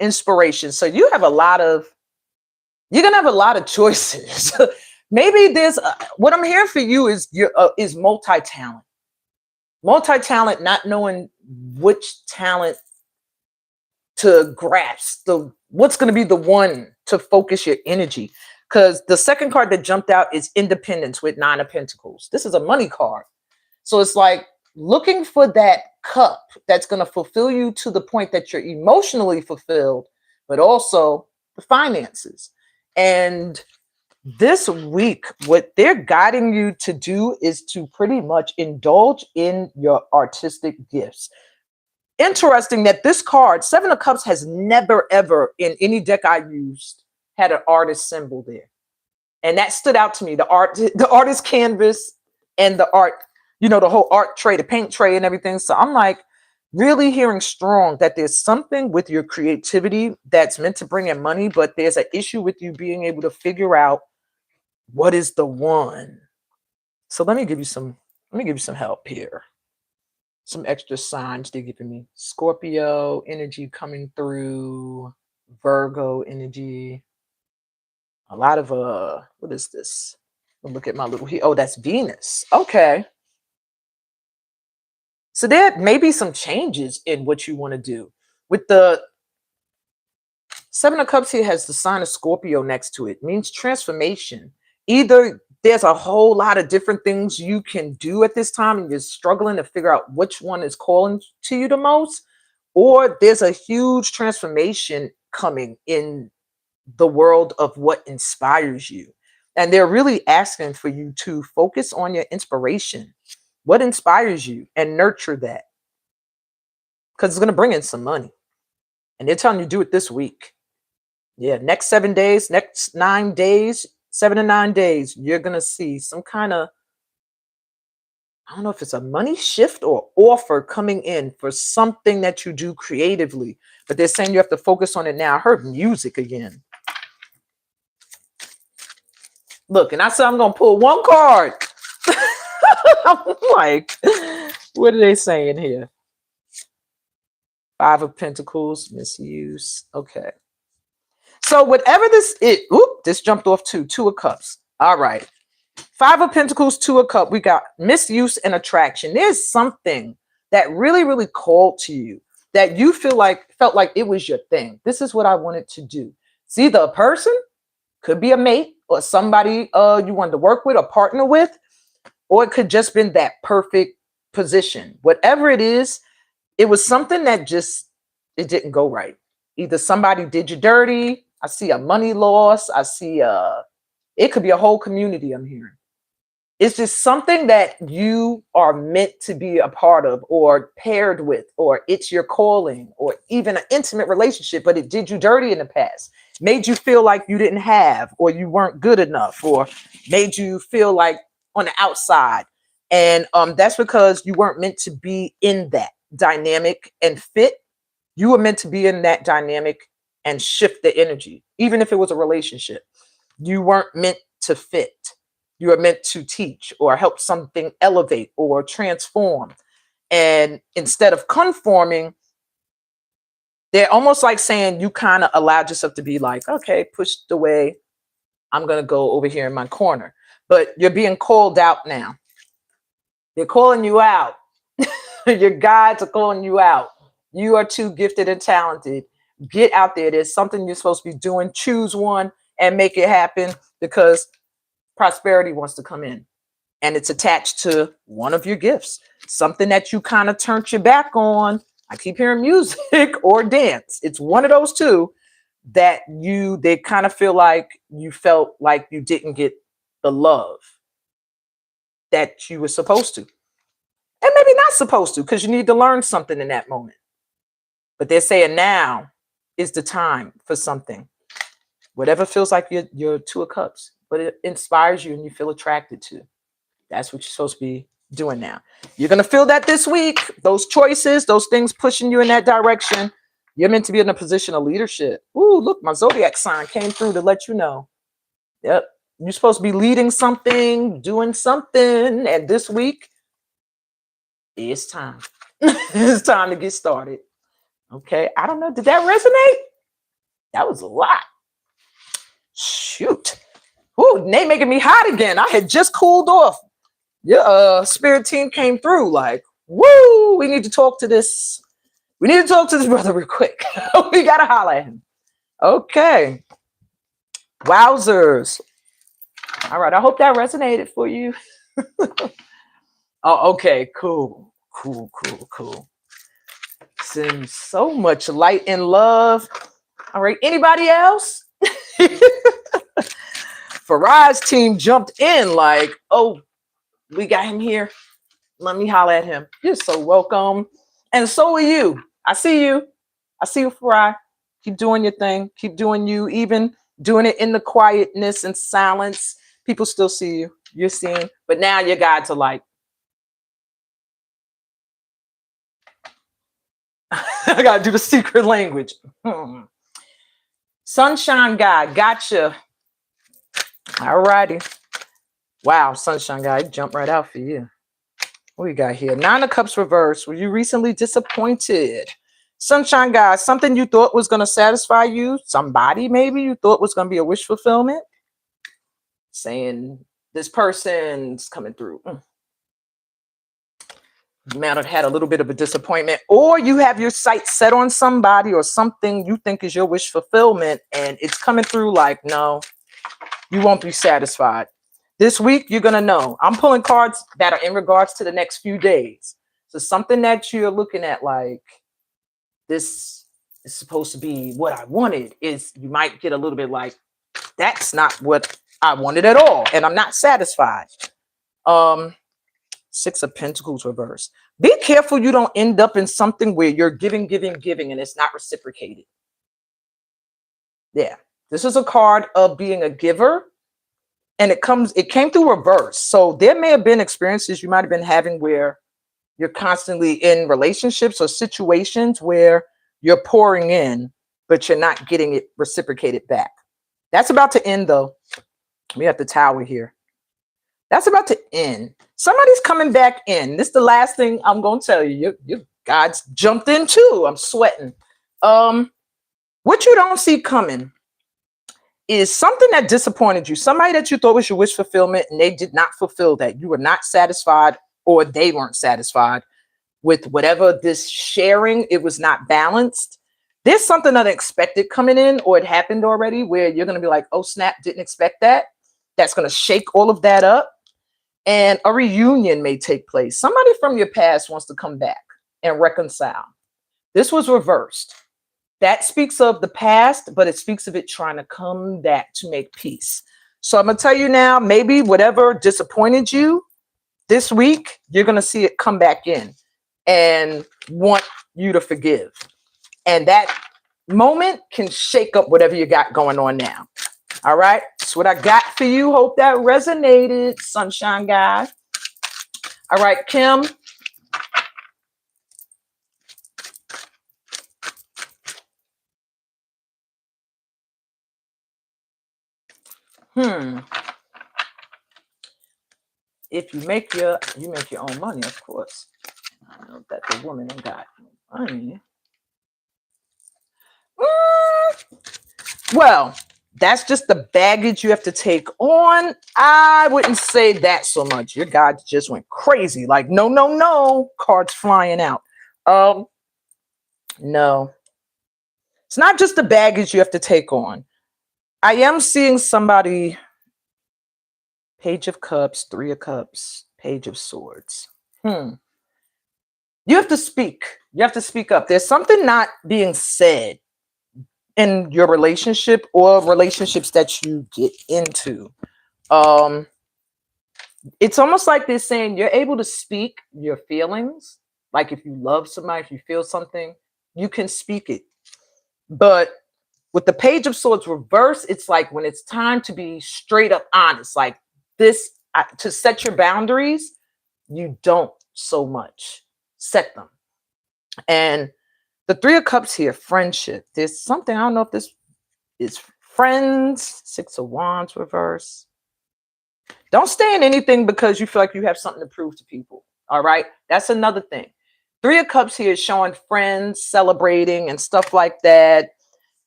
Inspiration. So you have a lot of, you're going to have a lot of choices. Maybe there's, what I'm hearing for you is is multi-talent. Multi-talent, not knowing which talent to grasp, what's going to be the one to focus your energy. Because the second card that jumped out is Independence with 9 of Pentacles. This is a money card. So it's like looking for that cup that's going to fulfill you to the point that you're emotionally fulfilled, but also the finances. And this week, what they're guiding you to do is to pretty much indulge in your artistic gifts. Interesting that this card, 7 of Cups, has never, ever in any deck I used had an artist symbol there. And that stood out to me. The artist canvas and the art, you know, the whole art tray, the paint tray and everything. So I'm like really hearing strong that there's something with your creativity that's meant to bring in money, but there's an issue with you being able to figure out what is the one. So let me give you some help here. Some extra signs they're giving me. Scorpio energy coming through, Virgo energy. A lot of what is this? Look at my little here. Oh, that's Venus. Okay. So there may be some changes in what you want to do. With the 7 of Cups here has the sign of Scorpio next to it. Means transformation. Either there's a whole lot of different things you can do at this time and you're struggling to figure out which one is calling to you the most, or there's a huge transformation coming in the world of what inspires you. And they're really asking for you to focus on your inspiration. What inspires you and nurture that. Because it's going to bring in some money. And they're telling you to do it this week. Yeah, next 7 days, next 9 days, 7 to 9 days, you're going to see some kind of, I don't know if it's a money shift or offer coming in for something that you do creatively. But they're saying you have to focus on it now. I heard music again. Look, and I said I'm going to pull one card. I'm like, what are they saying here? 5 of Pentacles, misuse. Okay. So whatever this is, this jumped off too. 2 of Cups. All right. 5 of Pentacles, 2 of Cups. We got misuse and attraction. There's something that really, really called to you that you felt like it was your thing. This is what I wanted to do. It's either a person, could be a mate, or somebody you wanted to work with or partner with, or it could just been that perfect position. Whatever it is, it was something that just, it didn't go right. Either somebody did you dirty. I see a money loss. I see it could be a whole community I'm hearing. It's just something that you are meant to be a part of or paired with, or it's your calling, or even an intimate relationship, but it did you dirty in the past. Made you feel like you didn't have, or you weren't good enough, or made you feel like on the outside. And that's because you weren't meant to be in that dynamic and fit. You were meant to be in that dynamic and shift the energy. Even if it was a relationship, you weren't meant to fit. You are meant to teach or help something elevate or transform. And instead of conforming, they're almost like saying you kind of allowed yourself to be like, okay, pushed away. I'm going to go over here in my corner. But you're being called out now. They're calling you out. Your guides are calling you out. You are too gifted and talented. Get out there. There's something you're supposed to be doing. Choose one and make it happen, because prosperity wants to come in. And it's attached to one of your gifts. Something that you kind of turned your back on. I keep hearing music or dance. It's one of those two that they kind of feel like you felt like you didn't get the love that you were supposed to. And maybe not supposed to, because you need to learn something in that moment. But they're saying now is the time for something. Whatever feels like your Two of Cups, but it inspires you and you feel attracted to. That's what you're supposed to be doing now. You're going to feel that this week. Those choices, those things pushing you in that direction. You're meant to be in a position of leadership. Ooh, look, my zodiac sign came through to let you know. Yep. You're supposed to be leading something, doing something. And this week, it's time. It's time to get started. Okay. I don't know. Did that resonate? That was a lot. Shoot. Ooh, they making me hot again. I had just cooled off. Your spirit team came through like, woo, we need to talk to this. We need to talk to this brother real quick. We got to holler at him. Okay. Wowzers. All right. I hope that resonated for you. Oh, okay. Cool. Send so much light and love. All right. Anybody else? Farad's team jumped in like, oh, we got him here. Let me holler at him. You're so welcome. And so are you. I see you. I see you, Farad. Keep doing your thing. Keep doing you. Even doing it in the quietness and silence. People still see you. You're seen. But now your guides are like, I got to do the secret language. Sunshine guy. Gotcha. All righty. Wow. Sunshine guy. Jump right out for you. What we got here? Nine of Cups reverse. Were you recently disappointed? Sunshine guy, something you thought was going to satisfy you, somebody maybe you thought was going to be a wish fulfillment, saying this person's coming through. You might have had a little bit of a disappointment, or you have your sights set on somebody or something you think is your wish fulfillment, and it's coming through like, no, you won't be satisfied. This week, you're going to know. I'm pulling cards that are in regards to the next few days. So something that you're looking at like, this is supposed to be what I wanted, is you might get a little bit like, that's not what I wanted at all. And I'm not satisfied. Six of Pentacles reverse. Be careful you don't end up in something where you're giving, and it's not reciprocated. Yeah. This is a card of being a giver. And it came through reverse. So there may have been experiences you might have been having where you're constantly in relationships or situations where you're pouring in, but you're not getting it reciprocated back. That's about to end, though. We have the Tower here. That's about to end. Somebody's coming back in. This is the last thing I'm going to tell you. Your guides jumped in, too. I'm sweating. What you don't see coming is something that disappointed you. Somebody that you thought was your wish fulfillment, and they did not fulfill that. You were not satisfied, or they weren't satisfied with whatever this sharing. It was not balanced. There's something unexpected coming in, or it happened already, where you're going to be like, oh snap, didn't expect that. That's going to shake all of that up. And a reunion may take place. Somebody from your past wants to come back and reconcile. This was reversed. That speaks of the past, but it speaks of it trying to come back to make peace. So I'm going to tell you now, maybe whatever disappointed you this week, you're going to see it come back in and want you to forgive. And that moment can shake up whatever you got going on now. All right. That's what I got for you. Hope that resonated, sunshine guy. All right, Kim. If you make your own money, of course. I know that the woman ain't got money. Well, that's just the baggage you have to take on. I wouldn't say that so much. Your God just went crazy. Like, no, no, no. Cards flying out. No. It's not just the baggage you have to take on. I am seeing somebody, Page of Cups, Three of Cups, Page of Swords. You have to speak. You have to speak up. There's something not being said in your relationship or relationships that you get into. It's almost like they're saying you're able to speak your feelings. Like if you love somebody, if you feel something, you can speak it. But with the Page of Swords reverse, it's like when it's time to be straight up honest, like this, to set your boundaries, you don't so much set them. And the Three of Cups here, friendship. There's something, I don't know if this is friends, Six of Wands reverse. Don't stay in anything because you feel like you have something to prove to people. All right. That's another thing. Three of Cups here is showing friends celebrating and stuff like that.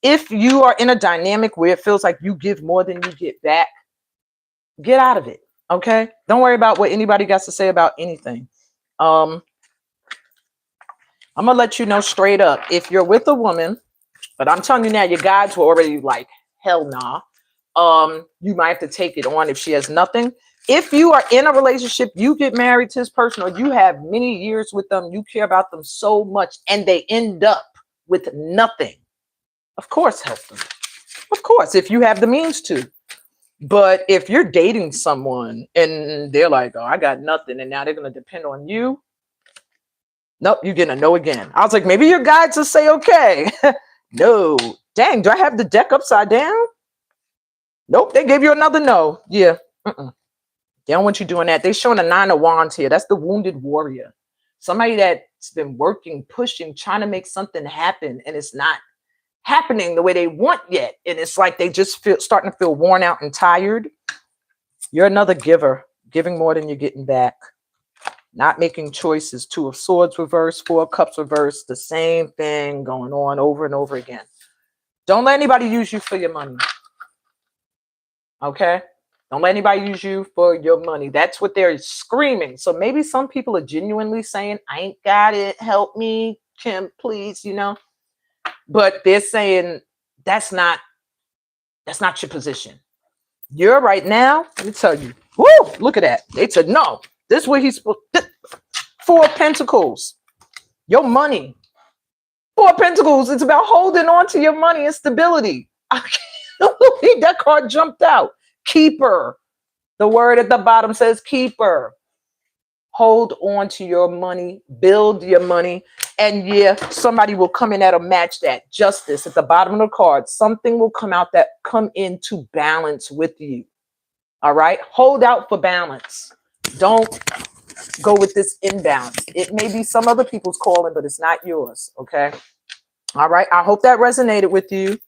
If you are in a dynamic where it feels like you give more than you get back, get out of it. Okay. Don't worry about what anybody got to say about anything. I'm going to let you know straight up. If you're with a woman, but I'm telling you now, your guides were already like, hell nah. You might have to take it on if she has nothing. If you are in a relationship, you get married to this person, or you have many years with them, you care about them so much, and they end up with nothing. Of course, help them. Of course, if you have the means to. But if you're dating someone and they're like, oh, I got nothing, and now they're going to depend on you. Nope, you're getting a no again. I was like, maybe your guides will say, okay. No. Dang, do I have the deck upside down? Nope, they gave you another no. Yeah. They don't want you doing that. They're showing a Nine of Wands here. That's the wounded warrior. Somebody that's been working, pushing, trying to make something happen, and it's not happening the way they want yet. And it's like they just starting to feel worn out and tired. You're another giver, giving more than you're getting back. Not making choices. Two of Swords reverse, Four of Cups reverse. The same thing going on over and over again. Don't let anybody use you for your money. Okay? Don't let anybody use you for your money. That's what they're screaming. So maybe some people are genuinely saying, I ain't got it. Help me, Kim, please, you know. But they're saying that's not your position. You're right now, let me tell you. Woo, look at that. They said, no, this is what he's supposed to. Four of Pentacles. Your money. Four of Pentacles. It's about holding on to your money and stability. I can't believe that card jumped out. Keeper. The word at the bottom says keeper. Hold on to your money. Build your money. And yeah, somebody will come in that'll match that. Justice at the bottom of the card. Something will come out that come into balance with you. All right. Hold out for balance. Don't go with this imbalance. It may be some other people's calling, but it's not yours. Okay. All right. I hope that resonated with you.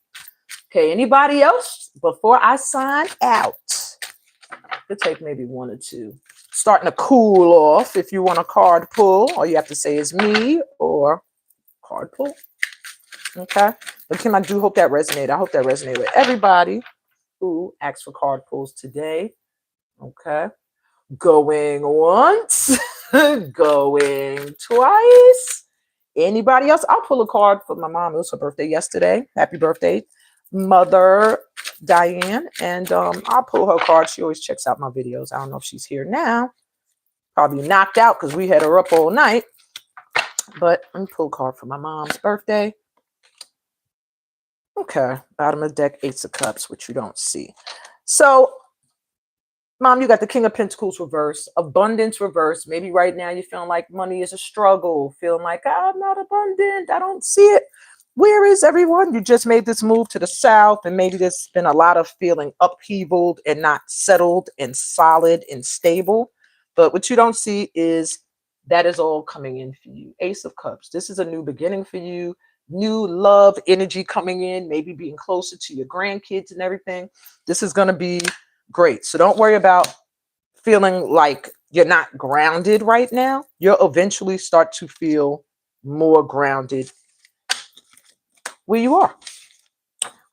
Okay. Anybody else before I sign out? It'll take maybe one or two. Starting to cool off. If you want a card pull, all you have to say is me or card pull. Okay. But Kim, I do hope that resonated. I hope that resonated with everybody who asked for card pulls today. Okay. Going once. Going twice. Anybody else? I'll pull a card for my mom. It was her birthday yesterday. Happy birthday, Mother Diane. And I'll pull her card. She always checks out my videos. I don't know if she's here now. Probably knocked out because we had her up all night. But let me pull a card for my mom's birthday. Okay. Bottom of the deck, Ace of Cups, which you don't see. So, Mom, you got the King of Pentacles reverse, abundance reverse. Maybe right now you're feeling like money is a struggle, feeling like I'm not abundant. I don't see it. Where is everyone? You just made this move to the south, and maybe there's been a lot of feeling upheavaled and not settled and solid and stable. But what you don't see is that is all coming in for you. Ace of Cups. This is a new beginning for you. New love energy coming in, maybe being closer to your grandkids and everything. This is going to be Great. So don't worry about feeling like you're not grounded right now. You'll eventually start to feel more grounded where you are.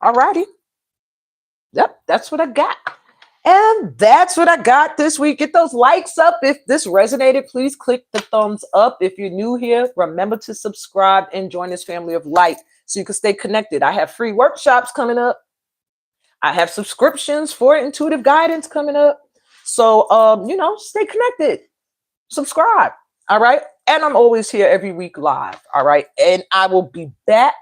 All righty. Yep, that's what I got. And that's what I got this week. Get those likes up. If this resonated, please click the thumbs up. If you're new here, remember to subscribe and join this family of light so you can stay connected. I have free workshops coming up. I have subscriptions for intuitive guidance coming up. So, stay connected. Subscribe. All right. And I'm always here every week live. All right. And I will be back.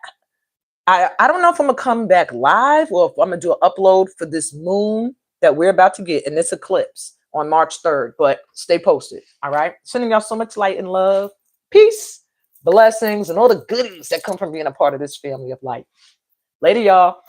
I don't know if I'm going to come back live or if I'm going to do an upload for this moon that we're about to get in this eclipse on March 3rd. But stay posted. All right. Sending y'all so much light and love, peace, blessings, and all the goodies that come from being a part of this family of light. Later, y'all.